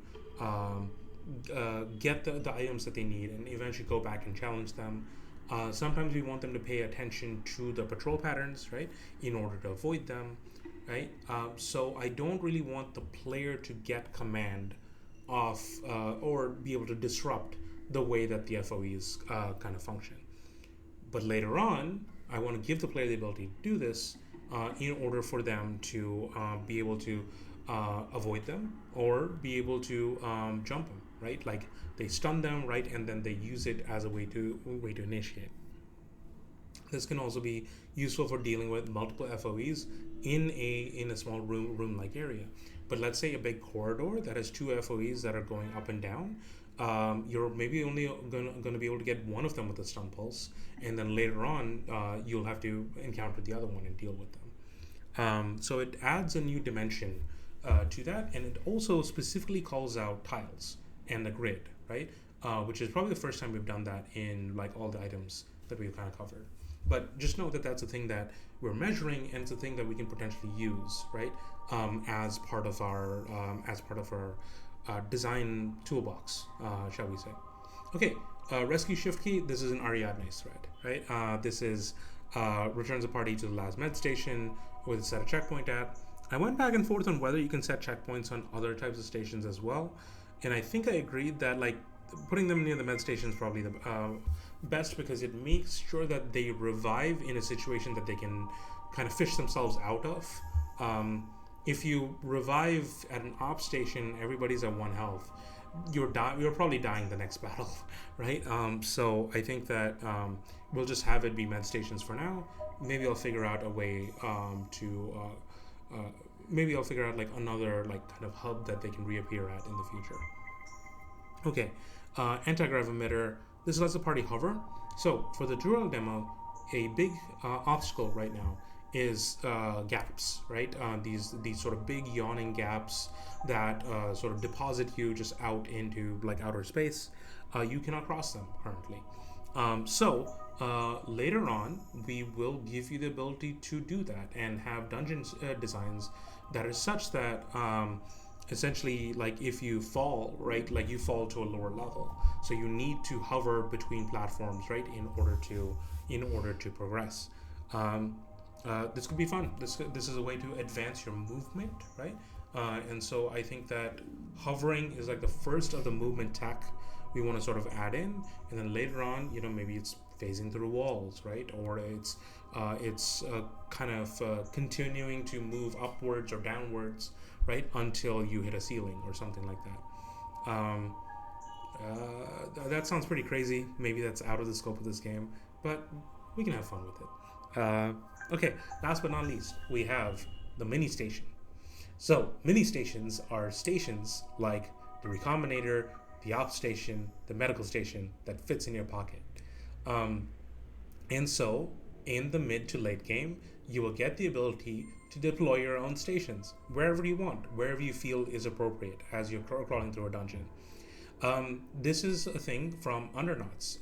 get the items that they need, and eventually go back and challenge them. Sometimes we want them to pay attention to the patrol patterns, right, in order to avoid them, right? So I don't really want the player to get command of or be able to disrupt the way that the FOEs kind of function. But later on, I want to give the player the ability to do this in order for them to be able to avoid them or be able to jump them, right? Like they stun them, right, and then they use it as a way to initiate. This can also be useful for dealing with multiple FOEs in a small room like area. But let's say a big corridor that has two FOEs that are going up and down. You're maybe only going to be able to get one of them with a stun pulse, and then later on you'll have to encounter the other one and deal with them. So it adds a new dimension to that, and it also specifically calls out tiles and the grid, right? Which is probably the first time we've done that in like all the items that we've kind of covered. But just know that that's a thing that we're measuring, and it's a thing that we can potentially use, right, as part of our design toolbox, shall we say? Okay, rescue shift key. This is an Ariadne thread, right? This is returns a party to the last med station with a set a checkpoint at. I went back and forth on whether you can set checkpoints on other types of stations as well, and I think I agreed that like putting them near the med station is probably the best, because it makes sure that they revive in a situation that they can kind of fish themselves out of. If you revive at an op station, everybody's at 1 health. You're probably dying the next battle, right? So I think that we'll just have it be med stations for now. Maybe I'll figure out a way maybe I'll figure out like another like kind of hub that they can reappear at in the future. Okay, anti-grav emitter. This lets the party hover. So for the tutorial demo, a big obstacle right now is gaps, right? These sort of big yawning gaps that sort of deposit you just out into like outer space. You cannot cross them currently. So later on, we will give you the ability to do that and have dungeon designs that are such that essentially, like if you fall, right, like you fall to a lower level, so you need to hover between platforms, right, in order to progress. This could be fun. This is a way to advance your movement, right? And so I think that hovering is like the first of the movement tech we want to sort of add in, and then later on, you know, maybe it's phasing through walls, right, or it's kind of continuing to move upwards or downwards, right, until you hit a ceiling or something like that. That sounds pretty crazy. Maybe that's out of the scope of this game, but we can have fun with it. Okay, last but not least, we have the mini station. So mini stations are stations like the recombinator, the op station, the medical station that fits in your pocket. And so in the mid to late game, you will get the ability to deploy your own stations wherever you want, wherever you feel is appropriate as you're crawling through a dungeon. This is a thing from Undernauts,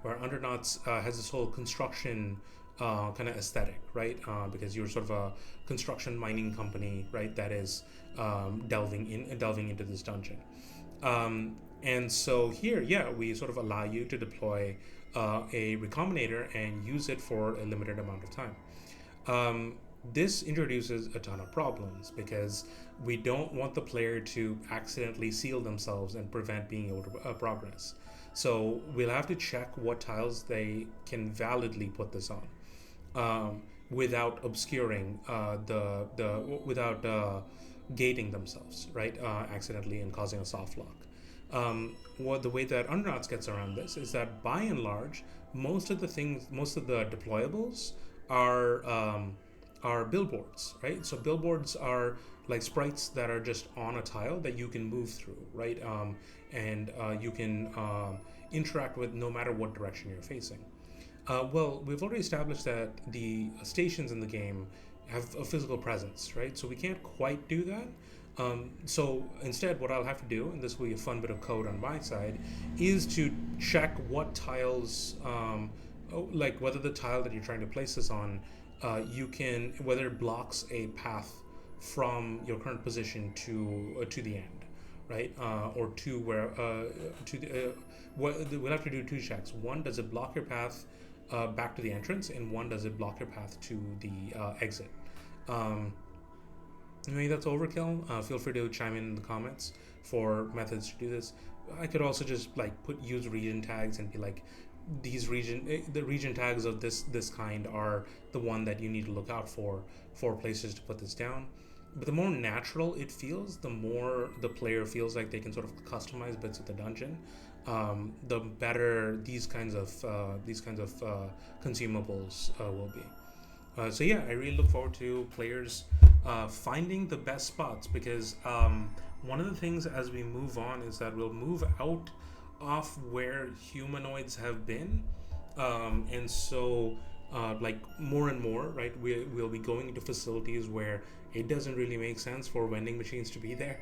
where Undernauts has this whole construction kind of aesthetic, right? Because you're sort of a construction mining company, right? That is delving into this dungeon. And so here, yeah, we sort of allow you to deploy a recombinator and use it for a limited amount of time. This introduces a ton of problems because we don't want the player to accidentally seal themselves and prevent being able to progress. So we'll have to check what tiles they can validly put this on without obscuring without gating themselves, right, accidentally and causing a soft lock. The way that Undernauts gets around this is that by and large, most of the deployables are billboards, right? So billboards are like sprites that are just on a tile that you can move through, right? And you can interact with no matter what direction you're facing. Well, we've already established that the stations in the game have a physical presence, right? So we can't quite do that. So instead, what I'll have to do, and this will be a fun bit of code on my side, is to check what tiles, like whether the tile that you're trying to place this on, whether it blocks a path from your current position to the end, right? Or two where we'll have to do two checks. One, does it block your path back to the entrance, and one, does it block your path to the exit? Maybe that's overkill. Feel free to chime in the comments for methods to do this. I could also just like use region tags and be like, the region tags of this kind are the one that you need to look out for places to put this down. But the more natural it feels, the more the player feels like they can sort of customize bits of the dungeon, the better these kinds of consumables will be. So yeah, I really look forward to players finding the best spots, because one of the things as we move on is that we'll move out of where humanoids have been, and so like more and more, right, we'll be going into facilities where it doesn't really make sense for vending machines to be there,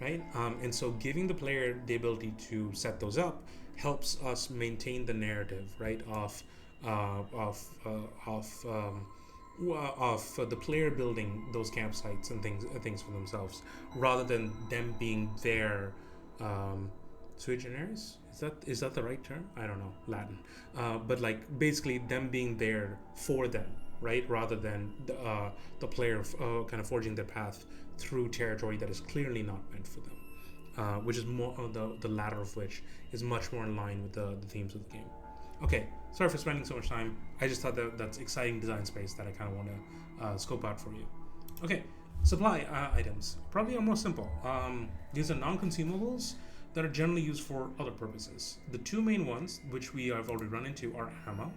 right? And so giving the player the ability to set those up helps us maintain the narrative, right, of the player building those campsites and things for themselves, rather than them being there sui generis. Is that the right term? I don't know Latin, but like basically them being there for them, right, rather than the player kind of forging their path through territory that is clearly not meant for them, which is more the latter of which is much more in line with the themes of the game. Okay, sorry for spending so much time. I just thought that's exciting design space that I kind of want to scope out for you. Okay, supply items probably are more simple. These are non-consumables that are generally used for other purposes. The two main ones, which we have already run into, are ammo.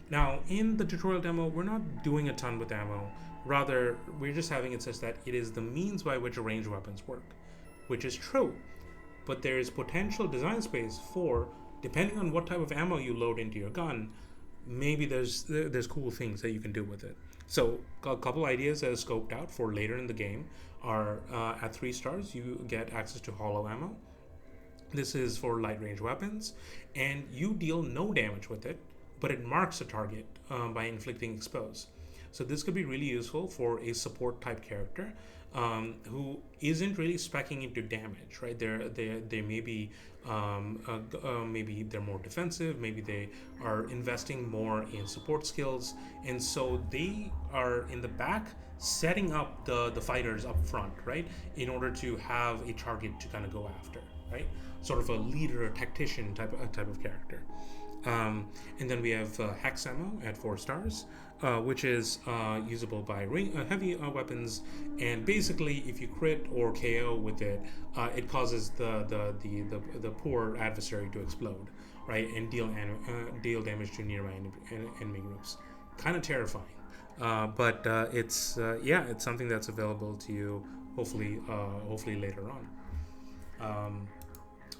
Now, in the tutorial demo, we're not doing a ton with ammo. Rather, we're just having it such that it is the means by which ranged weapons work, which is true. But there is potential design space for, depending on what type of ammo you load into your gun, maybe there's cool things that you can do with it. So a couple ideas that are scoped out for later in the game are at 3 stars, you get access to hollow ammo. This is for light range weapons, and you deal no damage with it, but it marks a target by inflicting expose. So this could be really useful for a support type character who isn't really speccing into damage, right? They may be maybe they're more defensive, maybe they are investing more in support skills, and so they are in the back setting up the fighters up front, right, in order to have a target to kind of go after, right? Sort of a leader, a tactician type of character. And then we have hex ammo at 4 stars, which is usable by heavy weapons, and basically if you crit or KO with it, it causes the poor adversary to explode, right, and deal damage to nearby enemy groups. Kind of terrifying, but it's something that's available to you hopefully later on.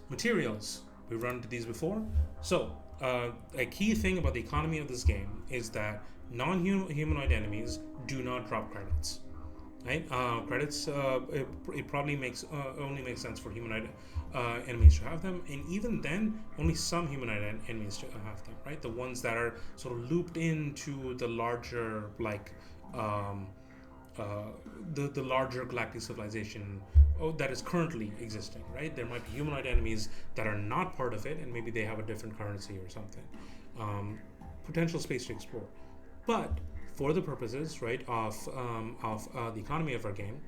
Materials, we've run into these before. So a key thing about the economy of this game is that non-humanoid enemies do not drop credits, right? Credits, it probably only makes sense for humanoid enemies to have them, and even then only some humanoid enemies to have them, right? The ones that are sort of looped into the larger the larger galactic civilization that is currently existing, right? There might be humanoid enemies that are not part of it, and maybe they have a different currency or something. Potential space to explore. But for the purposes, right, of the economy of our game,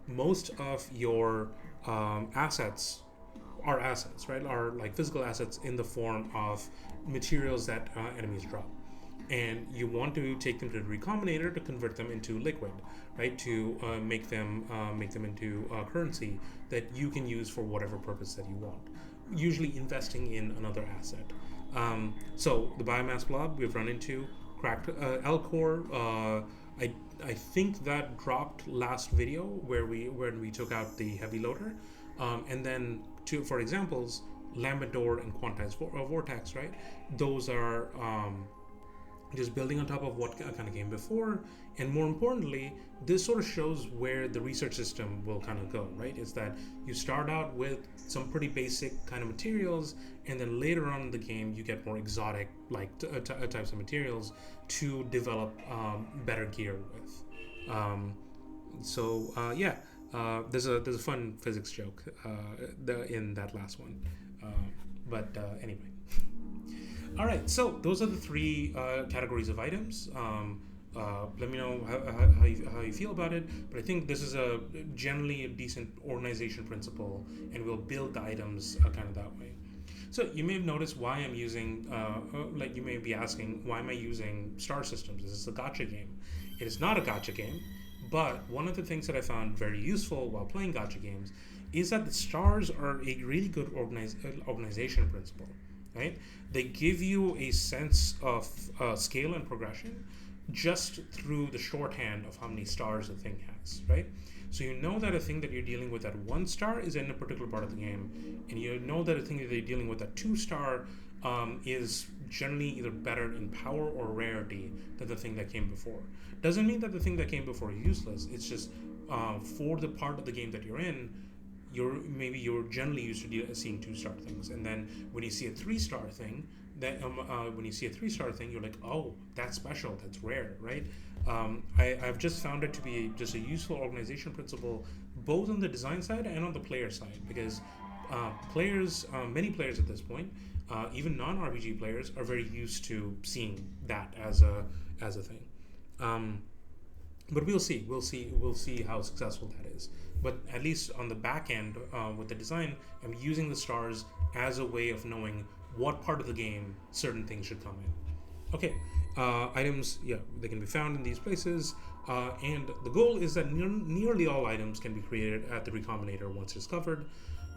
most of your assets are assets, right? Are like physical assets in the form of materials that enemies drop. And you want to take them to the recombinator to convert them into liquid, right? To make them into currency that you can use for whatever purpose that you want. Usually investing in another asset. So the biomass blob we've run into, cracked L-core. I think that dropped last video when we took out the heavy loader, and then for examples, Lambador and quantized vortex, right? Those are just building on top of what kind of came before, and more importantly, this sort of shows where the research system will kind of go, right? Is that you start out with some pretty basic kind of materials, and then later on in the game you get more exotic types of materials to develop better gear with. There's a fun physics joke in that last one, anyway. All right, so those are the three categories of items. Let me know how you feel about it. But I think this is generally a decent organization principle, and we'll build the items kind of that way. So you may have noticed why I'm using, like you may be asking, why am I using star systems? Is this a gacha game? It is not a gacha game, but one of the things that I found very useful while playing gacha games is that the stars are a really good organization principle, right? They give you a sense of scale and progression just through the shorthand of how many stars a thing has, right? So you know that a thing that you're dealing with at 1 star is in a particular part of the game, and you know that a thing that you're dealing with at 2 star is generally either better in power or rarity than the thing that came before. Doesn't mean that the thing that came before is useless. It's just for the part of the game that you're in, you're generally used to seeing 2-star things, and then when you see a 3-star thing, you're like, oh, that's special, that's rare, right? I've just found it to be just a useful organization principle, both on the design side and on the player side, because many players at this point, even non-RPG players, are very used to seeing that as a thing. But we'll see how successful that is. But at least on the back end with the design, I'm using the stars as a way of knowing what part of the game certain things should come in. Okay, items, they can be found in these places, and the goal is that nearly all items can be created at the Recombinator once discovered.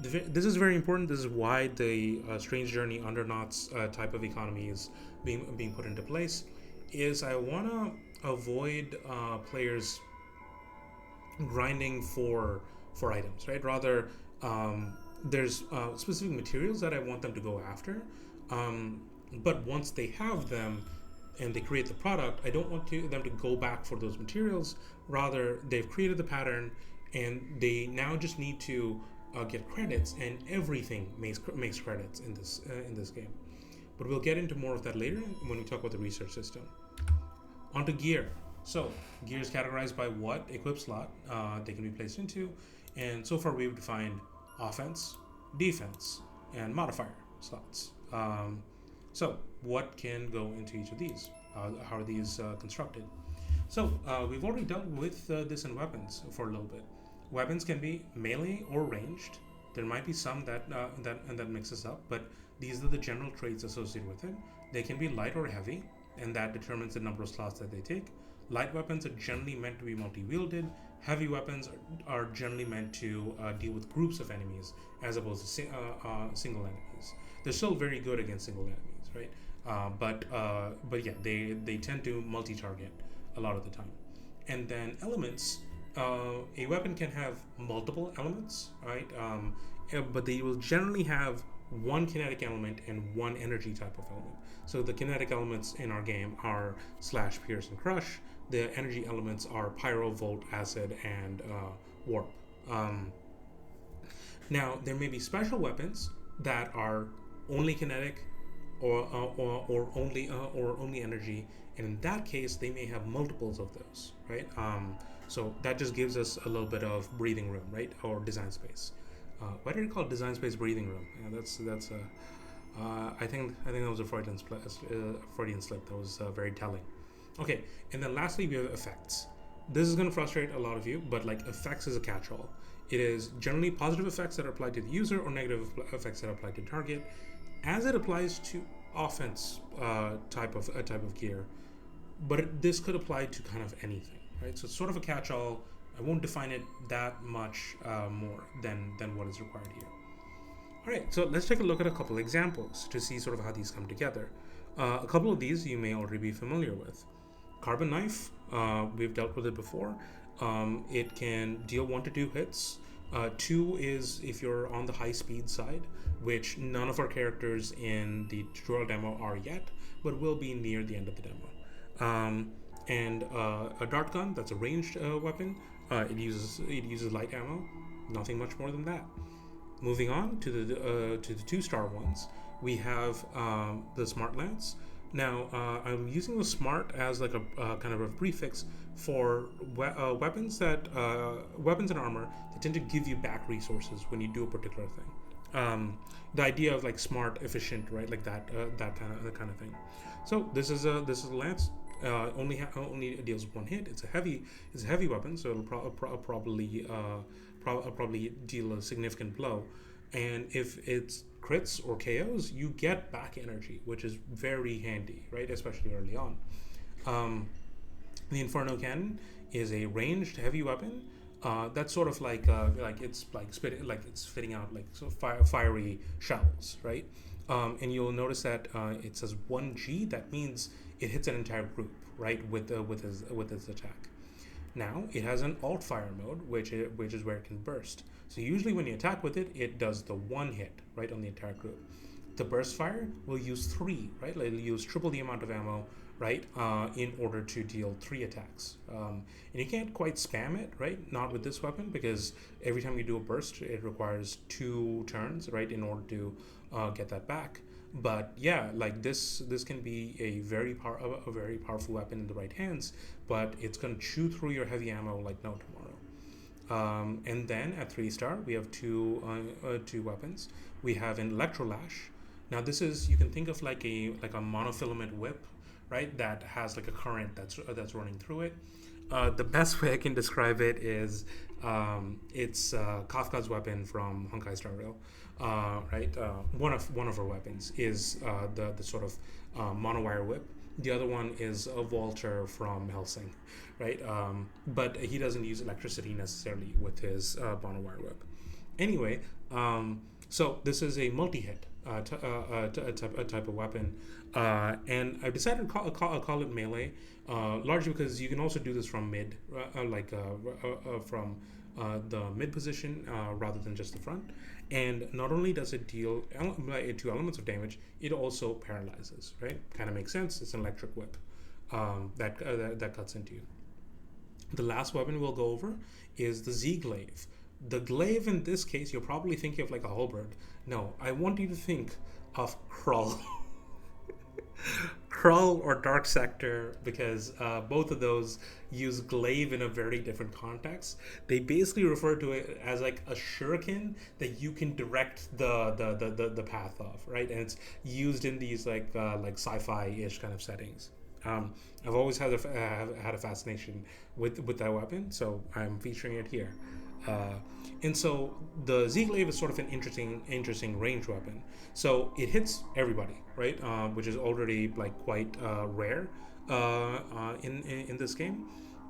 This is very important. This is why the Strange Journey Underknots type of economy is being put into place. Is I want to avoid players grinding for items, right? Rather, there's specific materials that I want them to go after, but once they have them and they create the product, I don't want them to go back for those materials. Rather, they've created the pattern and they now just need to get credits, and everything makes credits in this game. But we'll get into more of that later when we talk about the research system. Onto gear. So gear is categorized by what equip slot they can be placed into, and so far we've defined offense, defense, and modifier slots. So what can go into each of these? How are these constructed? So we've already dealt with this in weapons for a little bit. Weapons can be melee or ranged. There might be some that mixes up, but these are the general traits associated with it. They can be light or heavy, and that determines the number of slots that they take. Light weapons are generally meant to be multi-wielded. Heavy weapons are generally meant to deal with groups of enemies as opposed to single enemies. They're still very good against single enemies, right? But yeah, they tend to multi-target a lot of the time. And then elements. A weapon can have multiple elements, right? But they will generally have one kinetic element and one energy type of element. So the kinetic elements in our game are slash, pierce, and crush. The energy elements are pyro, volt, acid, and warp. Now there may be special weapons that are only kinetic or only energy, and in that case they may have multiples of those, right? So that just gives us a little bit of breathing room, right? Or design space. Why did it call design space breathing room? Yeah, I think that was a Freudian slip. That was very telling. Okay, and then lastly we have effects. This is going to frustrate a lot of you, but like effects is a catch-all. It is generally positive effects that are applied to the user or negative effects that are applied to target, as it applies to offense type of gear. But this could apply to kind of anything, right? So it's sort of a catch-all. I won't define it that much more than what is required here. All right, so let's take a look at a couple examples to see sort of how these come together. A couple of these you may already be familiar with. Carbon Knife, we've dealt with it before. It can deal 1 to 2 hits. 2 is if you're on the high speed side, which none of our characters in the tutorial demo are yet, but will be near the end of the demo. And a dart gun, that's a ranged weapon. It uses light ammo, nothing much more than that. Moving on to the 2-star ones, we have the Smart Lance. Now, I'm using the smart as like a kind of a prefix for weapons and armor that tend to give you back resources when you do a particular thing. The idea of like smart, efficient, right? Like that kind of thing. So this is a lance. Only deals one hit. It's a heavy weapon, so it'll probably deal a significant blow. And if it's crits or KOs, you get back energy, which is very handy, right? Especially early on. Um, the Inferno Cannon is a ranged heavy weapon. That's sort of like it's like it's spitting out like sort of fiery shells, right? And you'll notice that it says 1G. That means it hits an entire group, right? With his attack. Now it has an alt fire mode, which is where it can burst. So usually when you attack with it, it does the one hit right on the entire group. The burst fire will use three, right? Like it'll use triple the amount of ammo, right, in order to deal three attacks. And you can't quite spam it, right? Not with this weapon, because every time you do a burst, it requires 2 turns, right, in order to get that back. But yeah, like this can be a very powerful weapon in the right hands, but it's gonna chew through your heavy ammo like no tomorrow. And then at 3-star, we have two weapons. We have an Electrolash. Now this is, you can think of like a monofilament whip, right? That has like a current that's running through it. The best way I can describe it is it's Kafka's weapon from Honkai Star Rail, right? One of her weapons is the sort of monowire whip. The other one is a Walter from Helsing, right? But he doesn't use electricity necessarily with his monowire whip. Anyway, so this is a multi-hit type of weapon, and I've decided to call it melee, largely because you can also do this from mid, from the mid position rather than just the front. And not only does it deal 2 elements of damage, it also paralyzes. Right? Kind of makes sense. It's an electric whip that cuts into you. The last weapon we'll go over is the Z-Glaive. The glaive in this case, you're probably thinking of like a halberd. No, I want you to think of Krull. Krull or Dark Sector, because both of those use glaive in a very different context. They basically refer to it as like a shuriken that you can direct the path of, right? And it's used in these like sci-fi-ish kind of settings. I've always had a fascination with that weapon, so I'm featuring it here. And so the Z-Glaive is sort of an interesting range weapon. So it hits everybody, right? Which is already like quite rare in this game.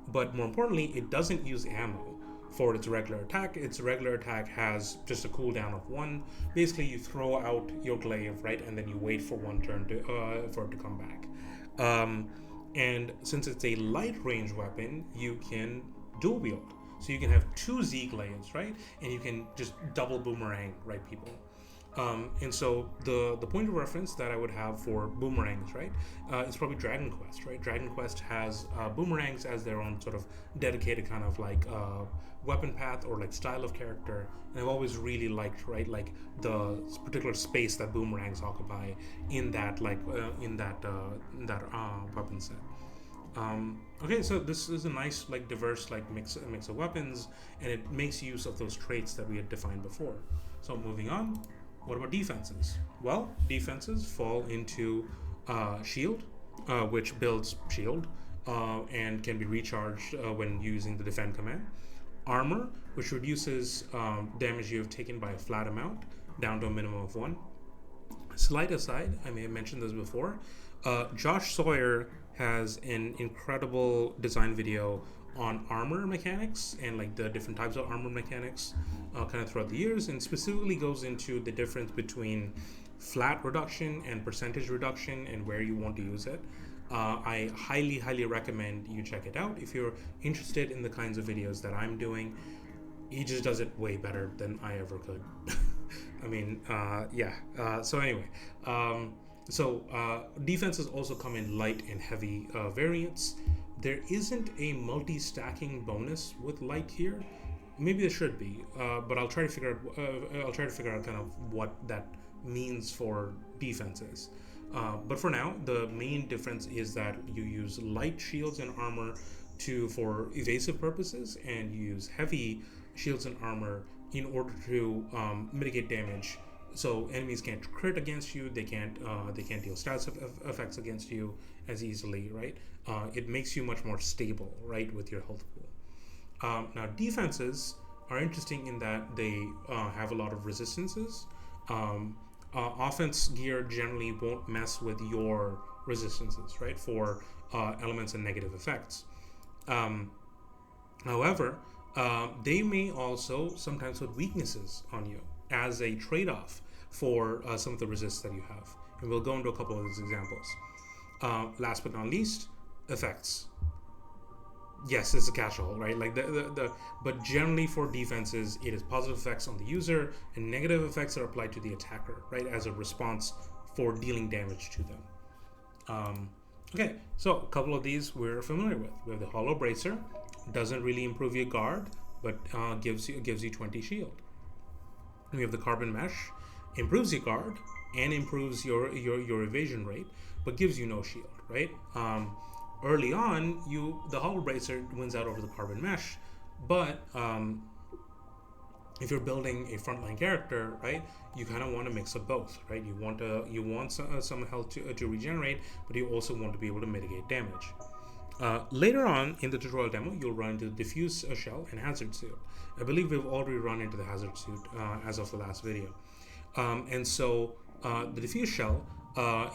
But more importantly, it doesn't use ammo for its regular attack. Its regular attack has just a cooldown of 1. Basically, you throw out your glaive, right, and then you wait for 1 turn for it to come back. And since it's a light range weapon, you can dual wield. So you can have 2 Z-Glaives, right? And you can just double boomerang, right, people. And so the point of reference that I would have for boomerangs, right, is probably Dragon Quest, right? Dragon Quest has boomerangs as their own sort of dedicated kind of like weapon path or like style of character. And I've always really liked, right, like the particular space that boomerangs occupy in that weapon set. Okay, so this is a nice like diverse like mix of weapons, and it makes use of those traits that we had defined before. So moving on, what about defenses? Well, defenses fall into shield, which builds shield and can be recharged when using the defend command. Armor, which reduces damage you have taken by a flat amount down to a minimum of 1. Slight aside, I may have mentioned this before, Josh Sawyer has an incredible design video on armor mechanics and like the different types of armor mechanics kind of throughout the years, and specifically goes into the difference between flat reduction and percentage reduction and where you want to use it. I highly recommend you check it out if you're interested in the kinds of videos that I'm doing. He just does it way better than I ever could. I mean, so anyway, defenses also come in light and heavy variants. There isn't a multi-stacking bonus with light here. Maybe there should be, but I'll try to figure out kind of what that means for defenses. But for now, the main difference is that you use light shields and armor for evasive purposes, and you use heavy shields and armor in order to mitigate damage. So enemies can't crit against you. They can't deal status effects against you as easily, right? It makes you much more stable, right, with your health pool. Now defenses are interesting in that they have a lot of resistances. Offense gear generally won't mess with your resistances, right, for elements and negative effects. However, they may also sometimes put weaknesses on you as a trade-off for some of the resists that you have. And we'll go into a couple of these examples. Last but not least, effects. Yes, it's a catch-all, right? Like but generally for defenses, it is positive effects on the user and negative effects are applied to the attacker, right, as a response for dealing damage to them. Okay, so a couple of these we're familiar with. We have the Hollow Bracer, doesn't really improve your guard, but gives you 20 shield. We have the Carbon Mesh, improves your guard and improves your evasion rate, but gives you no shield, right? Early on, the Hollow Bracer wins out over the Carbon Mesh, but if you're building a frontline character, right, you kind of want to mix up both, right? You want some health to regenerate, but you also want to be able to mitigate damage. Later on in the tutorial demo, you'll run into the Diffuse Shell and Hazard Suit. I believe we've already run into the Hazard Suit as of the last video. And so the Diffuse Shell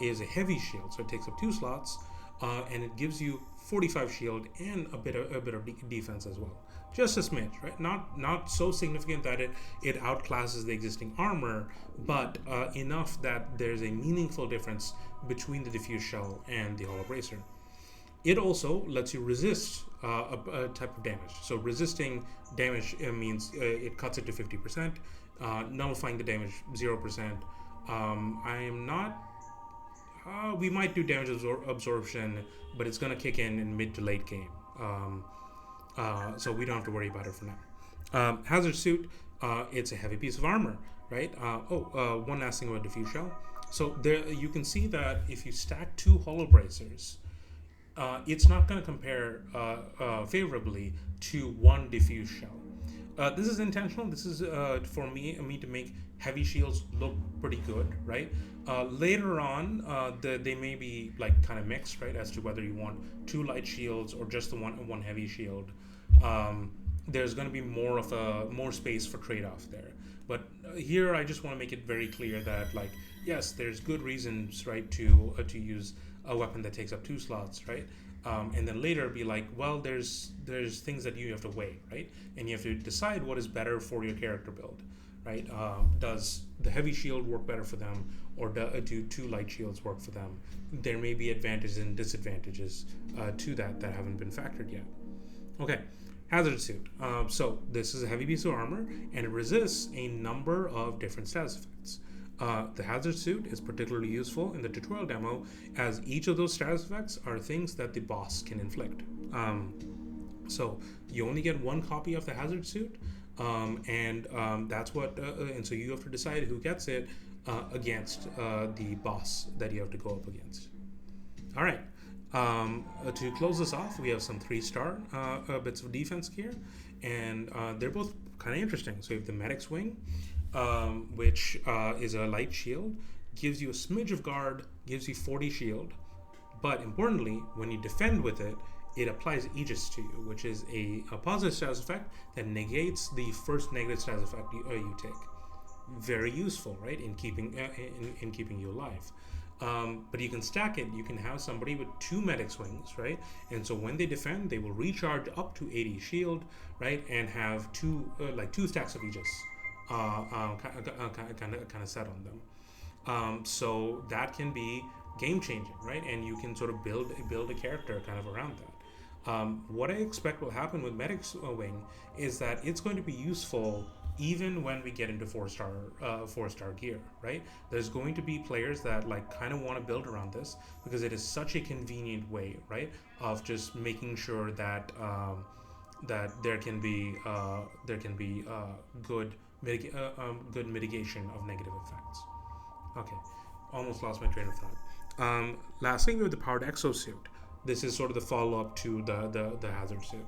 is a heavy shield, so it takes up 2 slots, and it gives you 45 shield and a bit of defense as well. Just a smidge, right? Not so significant that it outclasses the existing armor, but enough that there's a meaningful difference between the Diffuse Shell and the Hollow Bracer. It also lets you resist a type of damage. So resisting damage means it cuts it to 50%, nullifying the damage 0%. I am not. We might do damage absorption, but it's going to kick in mid to late game. So we don't have to worry about it for now. Hazard Suit, it's a heavy piece of armor, right? One last thing about Diffuse Shell. So there you can see that if you stack 2 Hollow Bracers, it's not going to compare favorably to 1 Diffuse Shell. This is intentional. This is for me to make heavy shields look pretty good, right? Later on, they may be like kind of mixed, right, as to whether you want 2 light shields or just the one heavy shield. There's going to be more space for trade-off there. But here, I just want to make it very clear that, like, yes, there's good reasons, right, to use a weapon that takes up 2 slots, right? And then later be like, well, there's things that you have to weigh, right? And you have to decide what is better for your character build, right? Does the heavy shield work better for them, or do 2 light shields work for them? There may be advantages and disadvantages to that haven't been factored yet. Okay, Hazard Suit. So this is a heavy piece of armor, and it resists a number of different status effects. The Hazard Suit is particularly useful in the tutorial demo, as each of those status effects are things that the boss can inflict. So you only get 1 copy of the Hazard Suit, and that's what. And so you have to decide who gets it against the boss that you have to go up against. All right. To close this off, we have some 3-star bits of defense gear, and they're both kind of interesting. So you have the Medic's Wing, which is a light shield, gives you a smidge of guard, gives you 40 shield, but importantly, when you defend with it, it applies Aegis to you, which is a positive status effect that negates the first negative status effect you take. Very useful, right, in keeping you alive. But you can stack it. You can have somebody with 2 Medic's Wings, right? And so when they defend, they will recharge up to 80 shield, right, and have 2 stacks of Aegis kind of set on them. So that can be game changing, right? And you can sort of build a character kind of around that. What I expect will happen with Medic's Wing is that it's going to be useful even when we get into 4-star gear, right? There's going to be players that like kind of want to build around this because it is such a convenient way, right, of just making sure that that there can be good mitigation of negative effects. Okay, almost lost my train of thought. Lastly, we have the powered exosuit. This is sort of the follow-up to the hazard suit.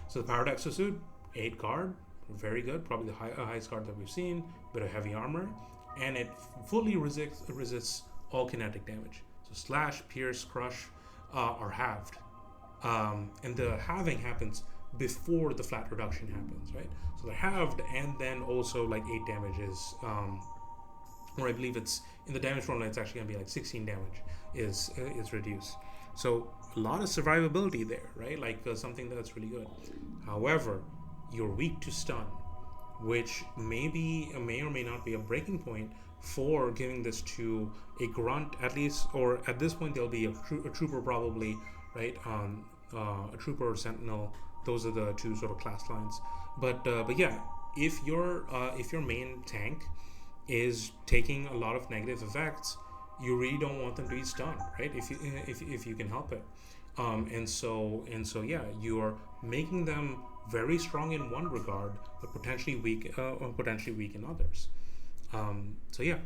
So the powered exosuit, 8 guard, very good, probably the highest guard that we've seen, bit of heavy armor, and it fully resists all kinetic damage. So slash, pierce, crush are halved. And the halving happens before the flat reduction happens, right? So they're halved, and then also like 8 damage is, or I believe it's in the damage formula, it's actually gonna be like 16 damage is reduced. So a lot of survivability there, right? Like something that's really good. However, you're weak to stun, which may or may not be a breaking point for giving this to a grunt at least, or at this point there'll be a trooper probably, right? A trooper or sentinel. Those are the two sort of class lines. But yeah, if your main tank is taking a lot of negative effects, you really don't want them to be stunned, right? If you can help it. And so yeah, you are making them very strong in one regard, but potentially weak in others. So yeah,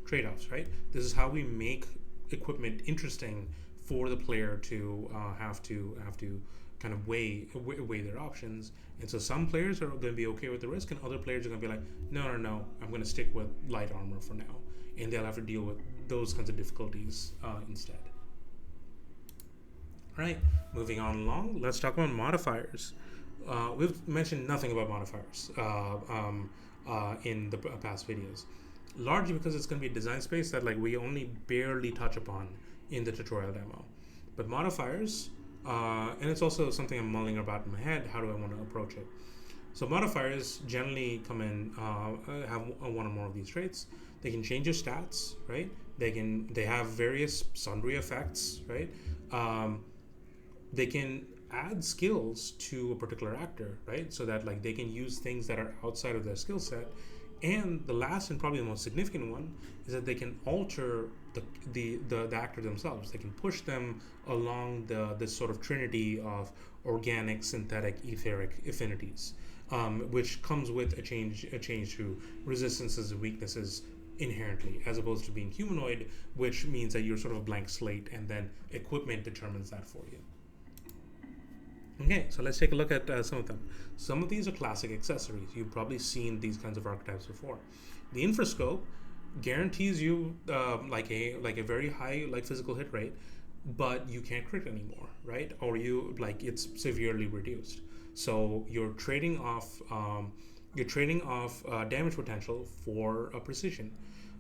trade-offs, right? This is how we make equipment interesting for the player to have to kind of weigh their options. And so some players are going to be okay with the risk, and other players are going to be like, no, I'm going to stick with light armor for now, and they'll have to deal with those kinds of difficulties instead. All right, moving on along, let's talk about modifiers. We've mentioned nothing about modifiers in the past videos, largely because it's going to be a design space that like we only barely touch upon in the tutorial demo. But modifiers, and it's also something I'm mulling about in my head, how do I want to approach it? So modifiers generally come in, have one or more of these traits. They can change your stats, right? They have various sundry effects, right? They can add skills to a particular actor, right? So that like they can use things that are outside of their skill set. And the last and probably the most significant one is that they can alter the actor themselves. They can push them along this sort of trinity of organic, synthetic, etheric affinities, which comes with a change to resistances and weaknesses inherently, as opposed to being humanoid, which means that you're sort of a blank slate, and then equipment determines that for you. Okay, so let's take a look at some of them. Some of these are classic accessories. You've probably seen these kinds of archetypes before. The infrascope guarantees you like a very high like physical hit rate, but you can't crit anymore, right? Or you like it's severely reduced. So you're trading off damage potential for a precision.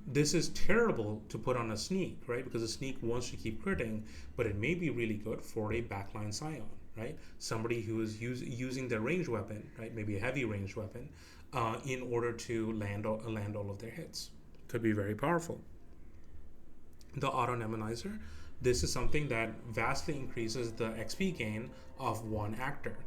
This is terrible to put on a sneak, right? Because a sneak wants to keep critting, but it may be really good for a backline scion, right? Somebody who is using their ranged weapon, right? Maybe a heavy ranged weapon, in order to land all of their hits. Could be very powerful. The auto nemonizer. This is something that vastly increases the XP gain of one actor.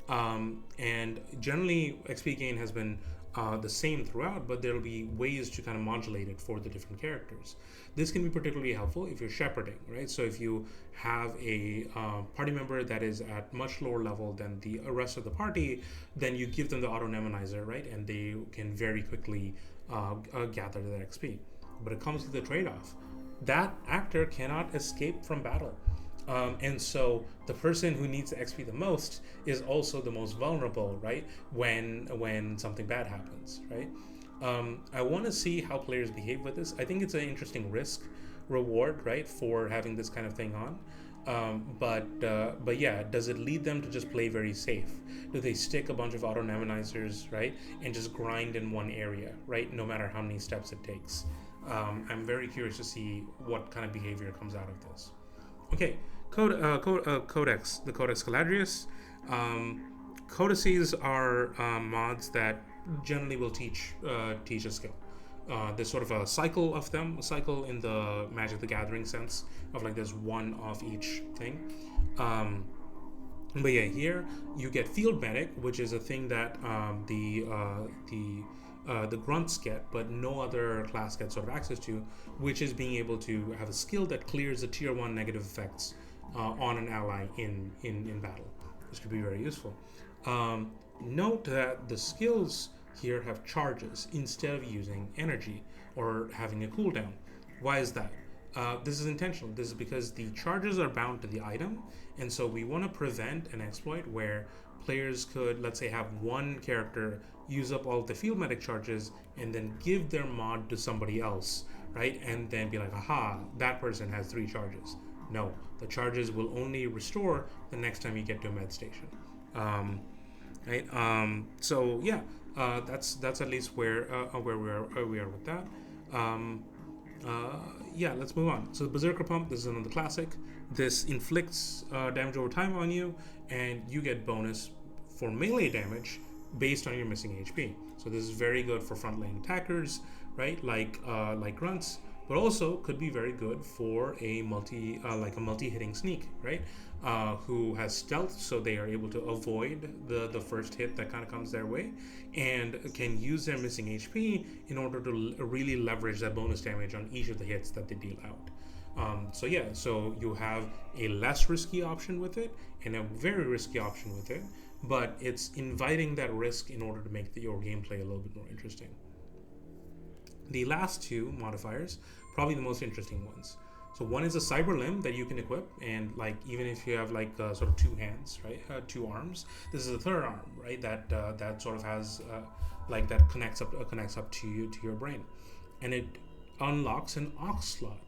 And generally, XP gain has been the same throughout, but there'll be ways to kind of modulate it for the different characters. This can be particularly helpful if you're shepherding, right? So if you have a party member that is at much lower level than the rest of the party, then you give them the auto nemonizer, right? And they can very quickly gather their XP. But it comes with a trade-off. That actor cannot escape from battle. And so the person who needs the XP the most is also the most vulnerable, right? When something bad happens, right? I want to see how players behave with this. I think it's an interesting risk reward, right, for having this kind of thing on. But yeah, does it lead them to just play very safe? Do they stick a bunch of auto nemonizers, right, and just grind in one area, right, no matter how many steps it takes? I'm very curious to see what kind of behavior comes out of this. Okay, Codex, the Codex Galadrius. Codices are mods that generally will teach a skill. There's sort of a cycle of them, a cycle in the Magic the Gathering sense of like there's one of each thing. But yeah, here you get Field Medic, which is a thing that the grunts get, but no other class gets sort of access to, which is being able to have a skill that clears the tier 1 negative effects on an ally in battle. This could be very useful. Note that the skills here have charges instead of using energy, or having a cooldown. Why is that? This is intentional. This is because the charges are bound to the item, and so we want to prevent an exploit where players could, let's say, have one character use up all of the field medic charges and then give their mod to somebody else, right? And then be like, aha, that person has 3 charges. No, the charges will only restore the next time you get to a med station. Right? So yeah, that's at least where we are with that. Yeah, let's move on. So the Berserker Pump, this is another classic. This inflicts damage over time on you, and you get bonus for melee damage based on your missing HP. So this is very good for frontline attackers, right? Like grunts, but also could be very good for a multi-hitting sneak, right? Who has stealth, so they are able to avoid the first hit that kind of comes their way, and can use their missing HP in order to really leverage that bonus damage on each of the hits that they deal out. So yeah, so you have a less risky option with it and a very risky option with it, but it's inviting that risk in order to make your gameplay a little bit more interesting. The last 2 modifiers, probably the most interesting ones. So one is a cyber limb that you can equip, and like even if you have like sort of 2 hands, right, 2 arms, this is a third arm, right? That sort of has like that connects up to your brain, and it unlocks an aux slot.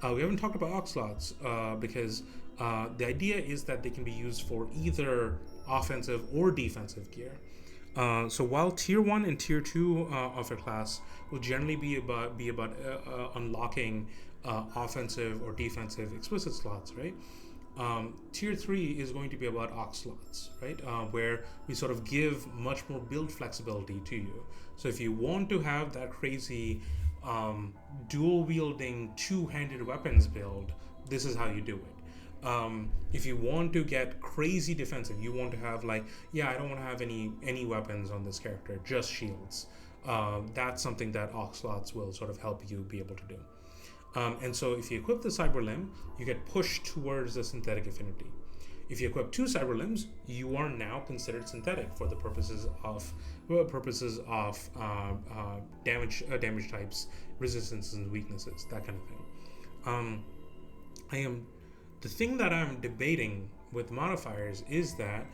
We haven't talked about aux slots because the idea is that they can be used for either offensive or defensive gear. So while tier 1 and tier 2 of a class will generally be about unlocking offensive or defensive explicit slots, right? Tier 3 is going to be about aux slots, right? Where we sort of give much more build flexibility to you. So if you want to have that crazy dual wielding 2-handed weapons build, this is how you do it. If you want to get crazy defensive, you want to have like, yeah, I don't want to have any weapons on this character, just shields. That's something that aux slots will sort of help you be able to do. And so if you equip the cyber limb, you get pushed towards the synthetic affinity. If you equip 2 cyber limbs, you are now considered synthetic for the purposes of damage types, resistances, and weaknesses, that kind of thing. The thing that I'm debating with modifiers is that,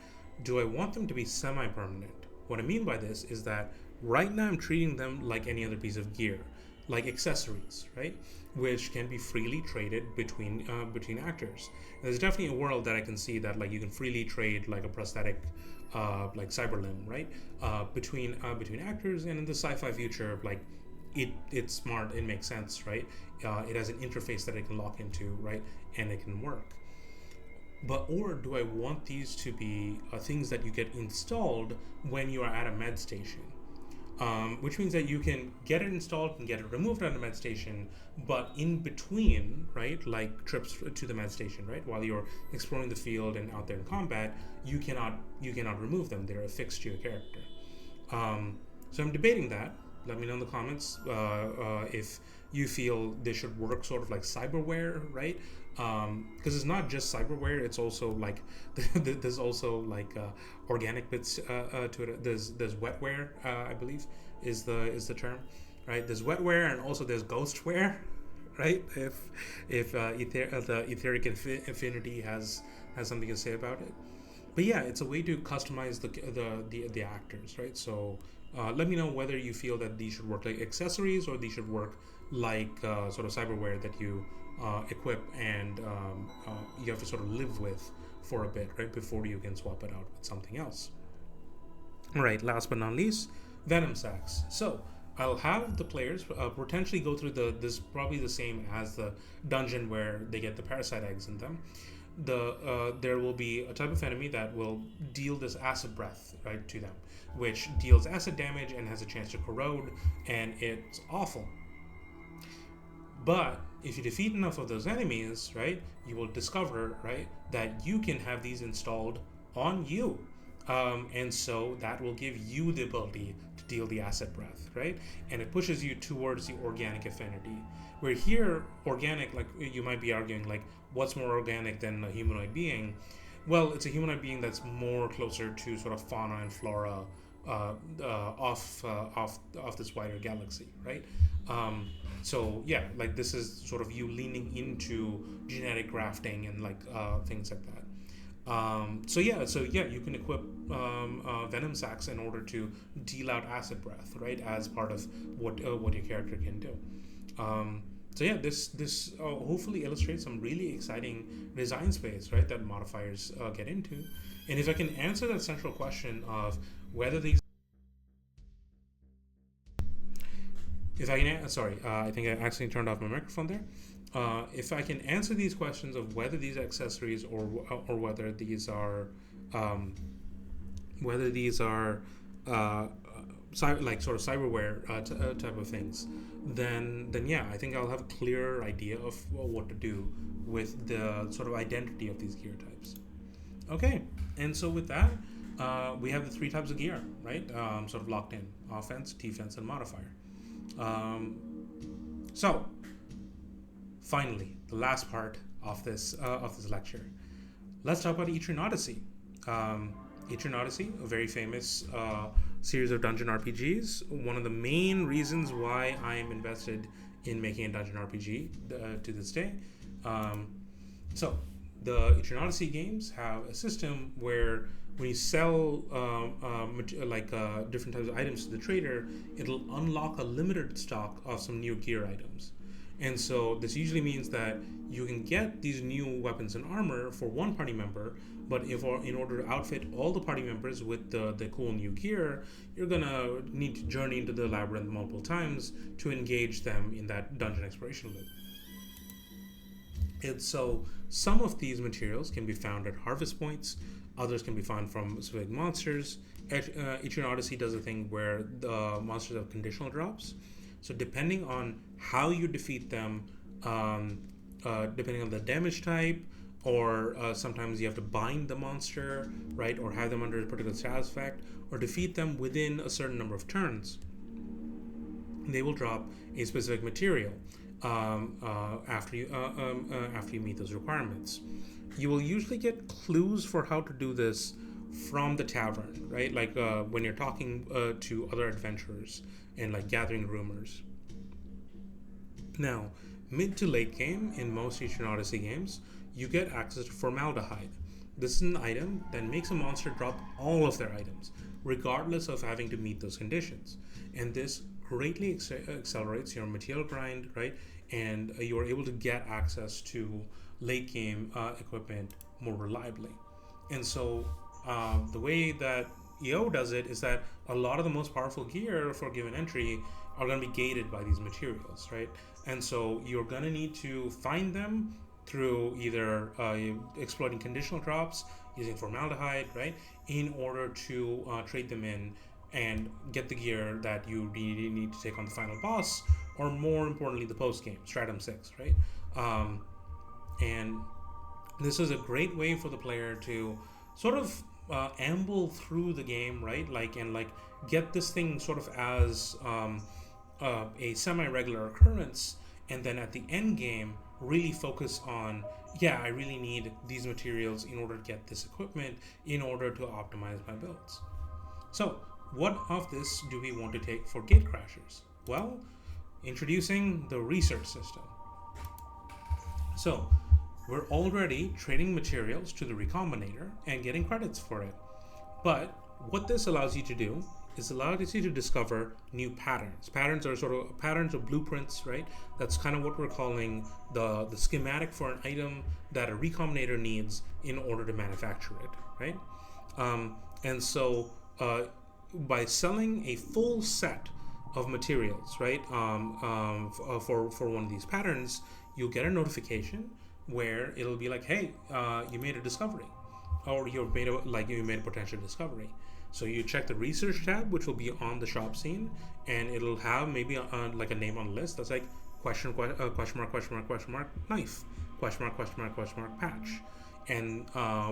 do I want them to be semi-permanent? What I mean by this is that right now I'm treating them like any other piece of gear, like accessories, right? Which can be freely traded between actors. And there's definitely a world that I can see that like you can freely trade like a prosthetic, like cyber limb, right? Between actors, and in the sci-fi future, like it's smart, it makes sense, right? It has an interface that it can lock into, right? And it can work. But or do I want these to be things that you get installed when you are at a med station? Which means that you can get it installed and get it removed at a med station, but in between, right, like trips to the med station, right, while you're exploring the field and out there in combat, you cannot remove them. They're affixed to your character. So I'm debating that. Let me know in the comments if you feel they should work sort of like cyberware, right? Because it's not just cyberware; it's also like there's also like organic bits to it. There's wetware, I believe, is the term, right? There's wetware, and also there's ghostware, right? If the etheric affinity has something to say about it. But yeah, it's a way to customize the actors, right? So let me know whether you feel that these should work like accessories or these should work like sort of cyberware that you equip and you have to sort of live with for a bit, right, before you can swap it out with something else. All right, last but not least, Venom Sacs. So I'll have the players potentially go through this probably the same as the dungeon where they get the parasite eggs in them. There will be a type of enemy that will deal this acid breath, right, to them, which deals acid damage and has a chance to corrode, and it's awful. But if you defeat enough of those enemies, right, you will discover, right, that you can have these installed on you. And so that will give you the ability to deal the acid breath, right? And it pushes you towards the organic affinity. Where here, organic, like you might be arguing, like, what's more organic than a humanoid being? Well, it's a humanoid being that's more closer to sort of fauna and flora of this wider galaxy, right? So yeah, like this is sort of you leaning into genetic grafting and like things like that. So yeah, you can equip venom sacs in order to deal out acid breath, right, as part of what your character can do. So yeah, this hopefully illustrates some really exciting design space, right, that modifiers get into. And if I can answer that central question of whether these, if I can, sorry, I think I accidentally turned off my microphone there. If I can answer these questions of whether these accessories or um, whether these are like sort of cyberware type of things, then yeah, I think I'll have a clearer idea of what to do with the sort of identity of these gear types. Okay, and so with that, we have the three types of gear, right? Sort of locked in: offense, defense, and modifier. Um, so finally, the last part of this lecture. Let's talk about Etrian Odyssey. Etrian Odyssey, a very famous series of dungeon RPGs. One of the main reasons why I'm invested in making a dungeon RPG to this day. So, the Etrian Odyssey games have a system where when you sell different types of items to the trader, it'll unlock a limited stock of some new gear items. And so this usually means that you can get these new weapons and armor for one party member, but in order to outfit all the party members with the cool new gear, you're gonna need to journey into the labyrinth multiple times to engage them in that dungeon exploration loop. And so some of these materials can be found at harvest points, others can be found from specific monsters. Etrian Odyssey does a thing where the monsters have conditional drops. So depending on how you defeat them, depending on the damage type, or sometimes you have to bind the monster, right, or have them under a particular status effect, or defeat them within a certain number of turns, they will drop a specific material after you meet those requirements. You will usually get clues for how to do this from the tavern, right? Like when you're talking to other adventurers and like gathering rumors. Now, mid to late game in most Etrian Odyssey games, you get access to formaldehyde. This is an item that makes a monster drop all of their items, regardless of having to meet those conditions. And this greatly accelerates your material grind, right? And you are able to get access to late game equipment more reliably. And so the way that EO does it is that a lot of the most powerful gear for a given entry are going to be gated by these materials, right? And so you're going to need to find them through either exploiting conditional drops, using formaldehyde, right, in order to trade them in and get the gear that you really need to take on the final boss, or more importantly, the post game, Stratum 6, right? And this is a great way for the player to sort of amble through the game, right? And get this thing sort of as a semi-regular occurrence, and then at the end game really focus on, yeah, I really need these materials in order to get this equipment in order to optimize my builds. So what of this do we want to take for Gatecrashers? Well, introducing the research system. So we're already trading materials to the Recombinator and getting credits for it. But what this allows you to do is allows you to discover new patterns. Patterns are sort of patterns or blueprints, right? That's kind of what we're calling the schematic for an item that a Recombinator needs in order to manufacture it, right? And so by selling a full set of materials, right, for one of these patterns, you'll get a notification where it'll be like, hey, you made a discovery, or you made a potential discovery. So you check the research tab, which will be on the shop scene, and it'll have maybe like a name on the list that's like question mark knife, question mark patch. And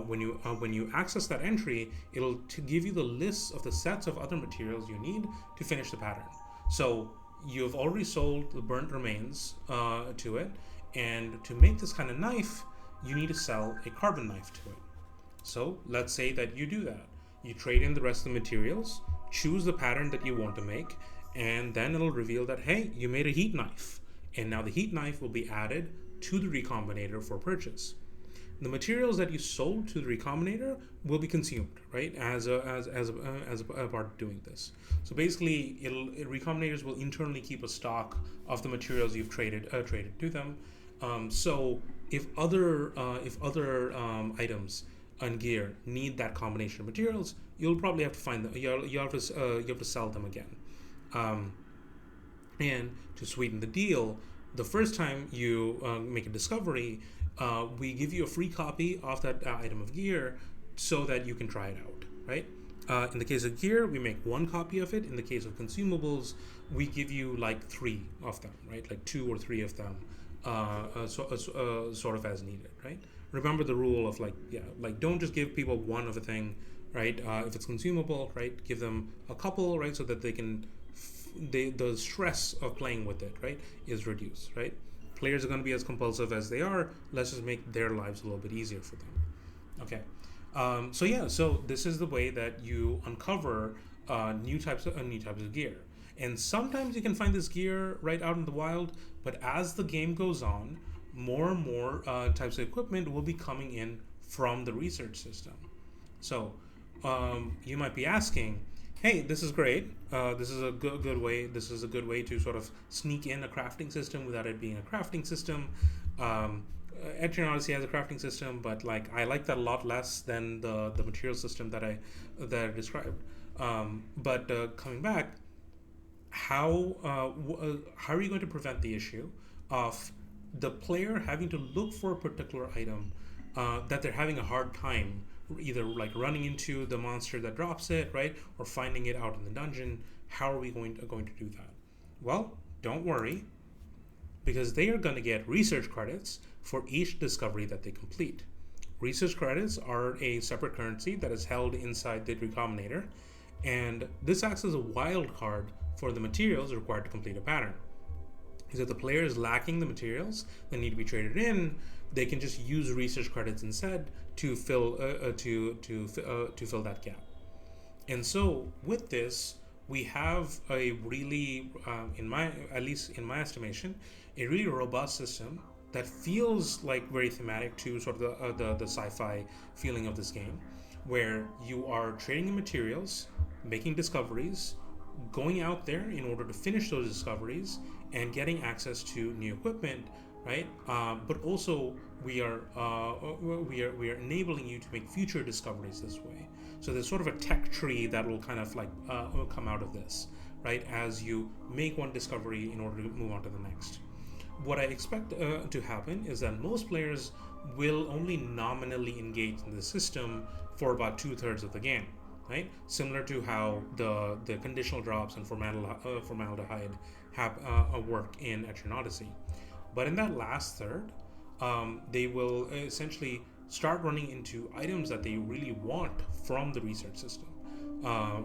when you access that entry, it'll give you the list of the sets of other materials you need to finish the pattern. So you've already sold the burnt remains to it, and to make this kind of knife, you need to sell a carbon knife to it. So let's say that you do that. You trade in the rest of the materials choose the pattern that you want to make, and then it'll reveal that, hey, you made a heat knife. And now the heat knife will be added to the Recombinator for purchase. The materials that you sold to the Recombinator will be consumed, right, as a part of doing this. So basically, Recombinators will internally keep a stock of the materials you've traded to them. So if other items and gear need that combination of materials, you'll probably have to find them. You have to sell them again. And to sweeten the deal, the first time you make a discovery, we give you a free copy of that item of gear so that you can try it out, right? In the case of gear, we make one copy of it. In the case of consumables, we give you like 3 of them, right? Like 2 or 3 of them, sort of as needed, right? Remember the rule of like don't just give people one of a thing, right? If it's consumable, right, give them a couple, right, so that they can the stress of playing with it, right, is reduced, right? Players are going to be as compulsive as they are. Let's just make their lives a little bit easier for them. Okay. So this is the way that you uncover new types of gear. And sometimes you can find this gear right out in the wild, but as the game goes on, more and more types of equipment will be coming in from the research system. So you might be asking, hey, this is great. This is a good way. This is a good way to sort of sneak in a crafting system without it being a crafting system. Etrian Odyssey has a crafting system, but like I like that a lot less than the material system that I described. But coming back, how are you going to prevent the issue of the player having to look for a particular item that they're having a hard time either like running into the monster that drops it, right, or finding it out in the dungeon? How are we going to do that? Well, don't worry, because they are going to get research credits for each discovery that they complete. Research credits are a separate currency that is held inside the Recombinator, and this acts as a wild card for the materials required to complete a pattern. So if the player is lacking the materials that need to be traded in, they can just use research credits instead to fill that gap. And so with this, we have a really, at least in my estimation, a really robust system that feels like very thematic to sort of the sci-fi feeling of this game, where you are trading in materials, making discoveries, going out there in order to finish those discoveries, and getting access to new equipment, right? But also we are enabling you to make future discoveries this way. So there's sort of a tech tree that will kind of like come out of this, right? As you make one discovery in order to move on to the next. What I expect to happen is that most players will only nominally engage in the system for about 2/3 of the game, right? Similar to how the conditional drops and formaldehyde have work in Etrian Odyssey. But in that last third, they will essentially start running into items that they really want from the research system,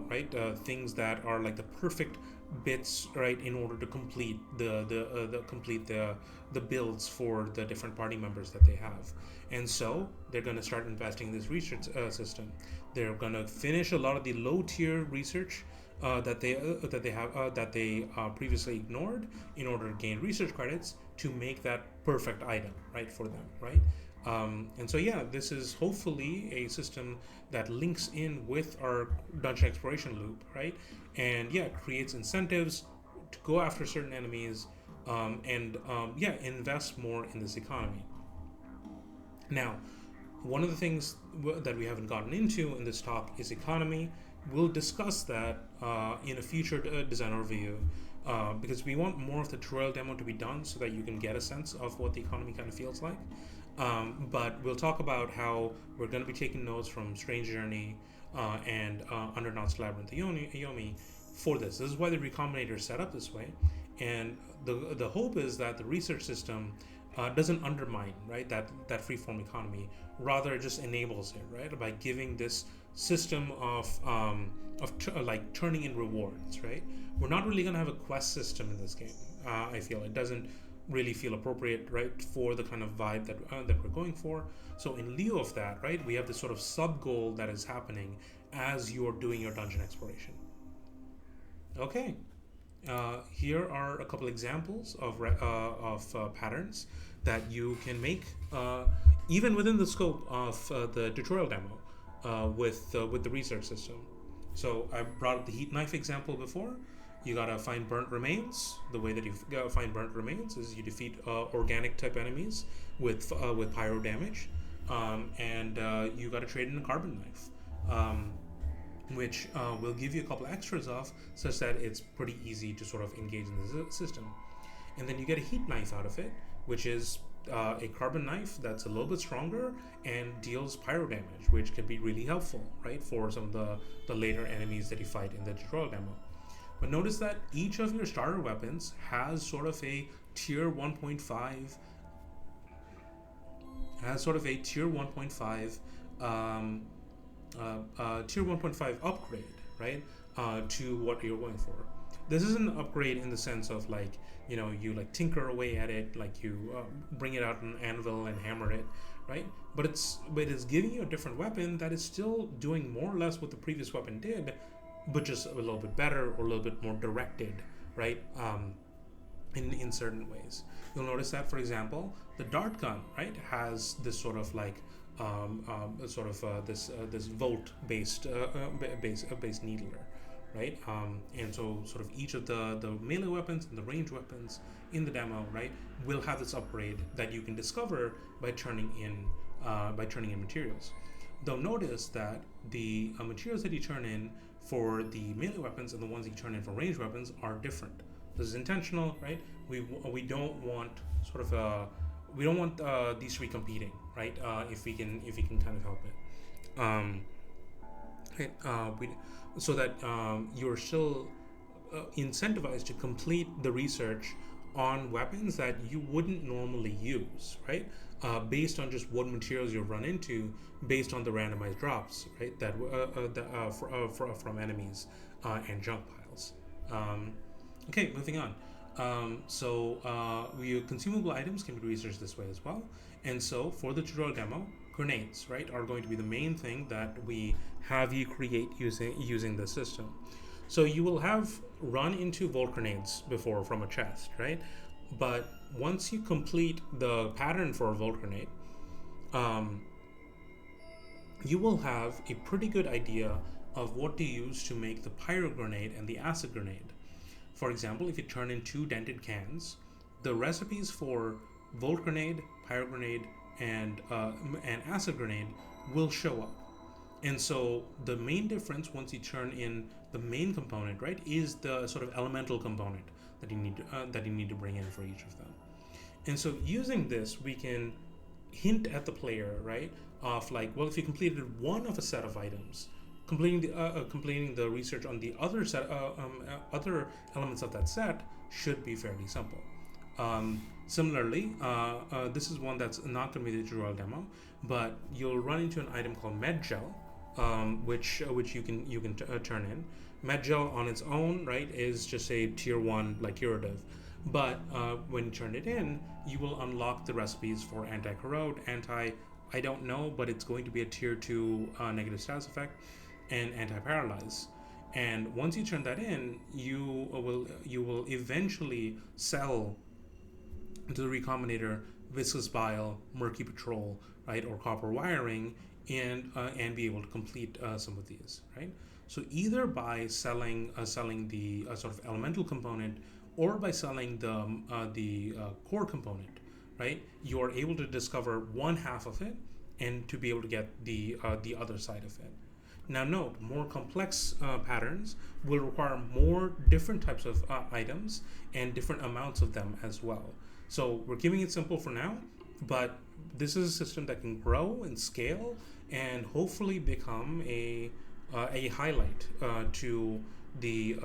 right? Things that are like the perfect bits, right, in order to complete the builds for the different party members that they have. And so they're going to start investing in this research system. They're going to finish a lot of the low tier research that they previously ignored in order to gain research credits to make that perfect item, right, for them, right? And so yeah, this is hopefully a system that links in with our dungeon exploration loop, right? And yeah, creates incentives to go after certain enemies, and invest more in this economy. Now, one of the things that we haven't gotten into in this talk is economy. We'll discuss that in a future design review, because we want more of the tutorial demo to be done so that you can get a sense of what the economy kind of feels like. But we'll talk about how we're going to be taking notes from Strange Journey and Undernaughts Labyrinth Yomi for this. This is why the Recombinator is set up this way. And the hope is that the research system doesn't undermine, right, that freeform economy. Rather, it just enables it, right, by giving this system of like turning in rewards, right? We're not really going to have a quest system in this game. I feel it doesn't really feel appropriate, right, for the kind of vibe that we're going for. So in lieu of that, right, we have this sort of sub goal that is happening as you're doing your dungeon exploration. Okay, here are a couple examples of patterns that you can make even within the scope of the tutorial demo with the research system. So I brought up the heat knife example before. You gotta find burnt remains. The way that you find burnt remains is you defeat organic type enemies with pyro damage, and you gotta trade in a carbon knife. Which will give you a couple extras of, such that it's pretty easy to sort of engage in the system. And then you get a heat knife out of it, which is a carbon knife that's a little bit stronger and deals pyro damage, which can be really helpful, right, for some of the later enemies that you fight in the tutorial demo. But notice that each of your starter weapons has sort of a tier 1.5 tier 1.5 upgrade, right, to what you're going for. This is an upgrade in the sense of, like, you like tinker away at it, like you bring it out an anvil and hammer it, right? But it's giving you a different weapon that is still doing more or less what the previous weapon did, but just a little bit better or a little bit more directed, right? In certain ways, you'll notice that, for example, the dart gun, right, has this sort of like this volt based needler, right? And so sort of each of the melee weapons and the range weapons in the demo, right, will have this upgrade that you can discover by turning in materials. Though notice that the materials that you turn in for the melee weapons and the ones that you turn in for range weapons are different. This is intentional, right? We don't want sort of we don't want these to be competing, right? If we can kind of help it, so that you're still incentivized to complete the research on weapons that you wouldn't normally use, right? Based on just what materials you run into, based on the randomized drops, right? From enemies and junk piles. Okay, moving on. Your consumable items can be researched this way as well. And so for the tutorial demo, grenades, right, are going to be the main thing that we have you create using the system. So you will have run into volt grenades before from a chest, right? But once you complete the pattern for a volt grenade, you will have a pretty good idea of what to use to make the pyro grenade and the acid grenade. For example, if you turn in 2 dented cans, the recipes for volt grenade, pyro grenade, and acid grenade will show up. And so the main difference once you turn in the main component, right, is the sort of elemental component that you need to bring in for each of them. And so using this, we can hint at the player, right, of like, well, if you completed one of a set of items, completing the research on the other other elements of that set should be fairly simple. Similarly, this is one that's not going to be the tutorial demo, but you'll run into an item called med gel, which you can turn in. Med gel on its own, right, is just a tier 1 like curative, but when you turn it in, you will unlock the recipes for anti-corrode, I don't know, but it's going to be a tier 2 negative status effect, and anti-paralyze. And once you turn that in, you will eventually sell to the recombinator viscous bile, murky patrol, right, or copper wiring, and be able to complete some of these, right? So either by selling the sort of elemental component, or by selling the core component, right, you are able to discover one half of it and to be able to get the other side of it. Now note, more complex patterns will require more different types of items and different amounts of them as well. So we're keeping it simple for now, but this is a system that can grow and scale and hopefully become a highlight to the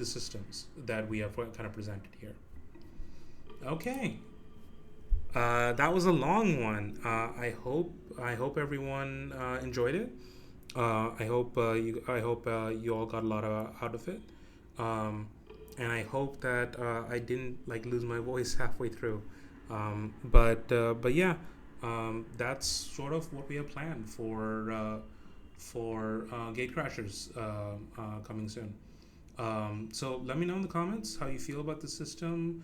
systems that we have kind of presented here. Okay, that was a long one. I hope everyone enjoyed it. I hope you all got a lot out of it, and I hope that I didn't like lose my voice halfway through. But yeah, that's sort of what we have planned for Gatecrashers coming soon. So let me know in the comments how you feel about the system,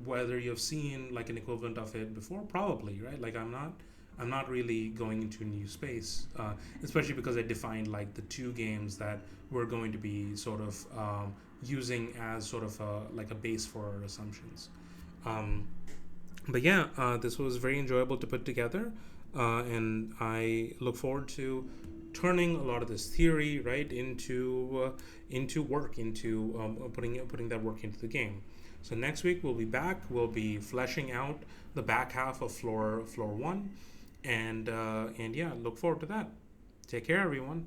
whether you've seen like an equivalent of it before. Probably, right? Like I'm not really going into a new space, especially because I defined like the two games that we're going to be sort of using as sort of like a base for our assumptions. Um, but yeah, this was very enjoyable to put together, and I look forward to turning a lot of this theory right into work, into putting that work into the game. So next week we'll be back. We'll be fleshing out the back half of floor one, and yeah, look forward to that. Take care, everyone.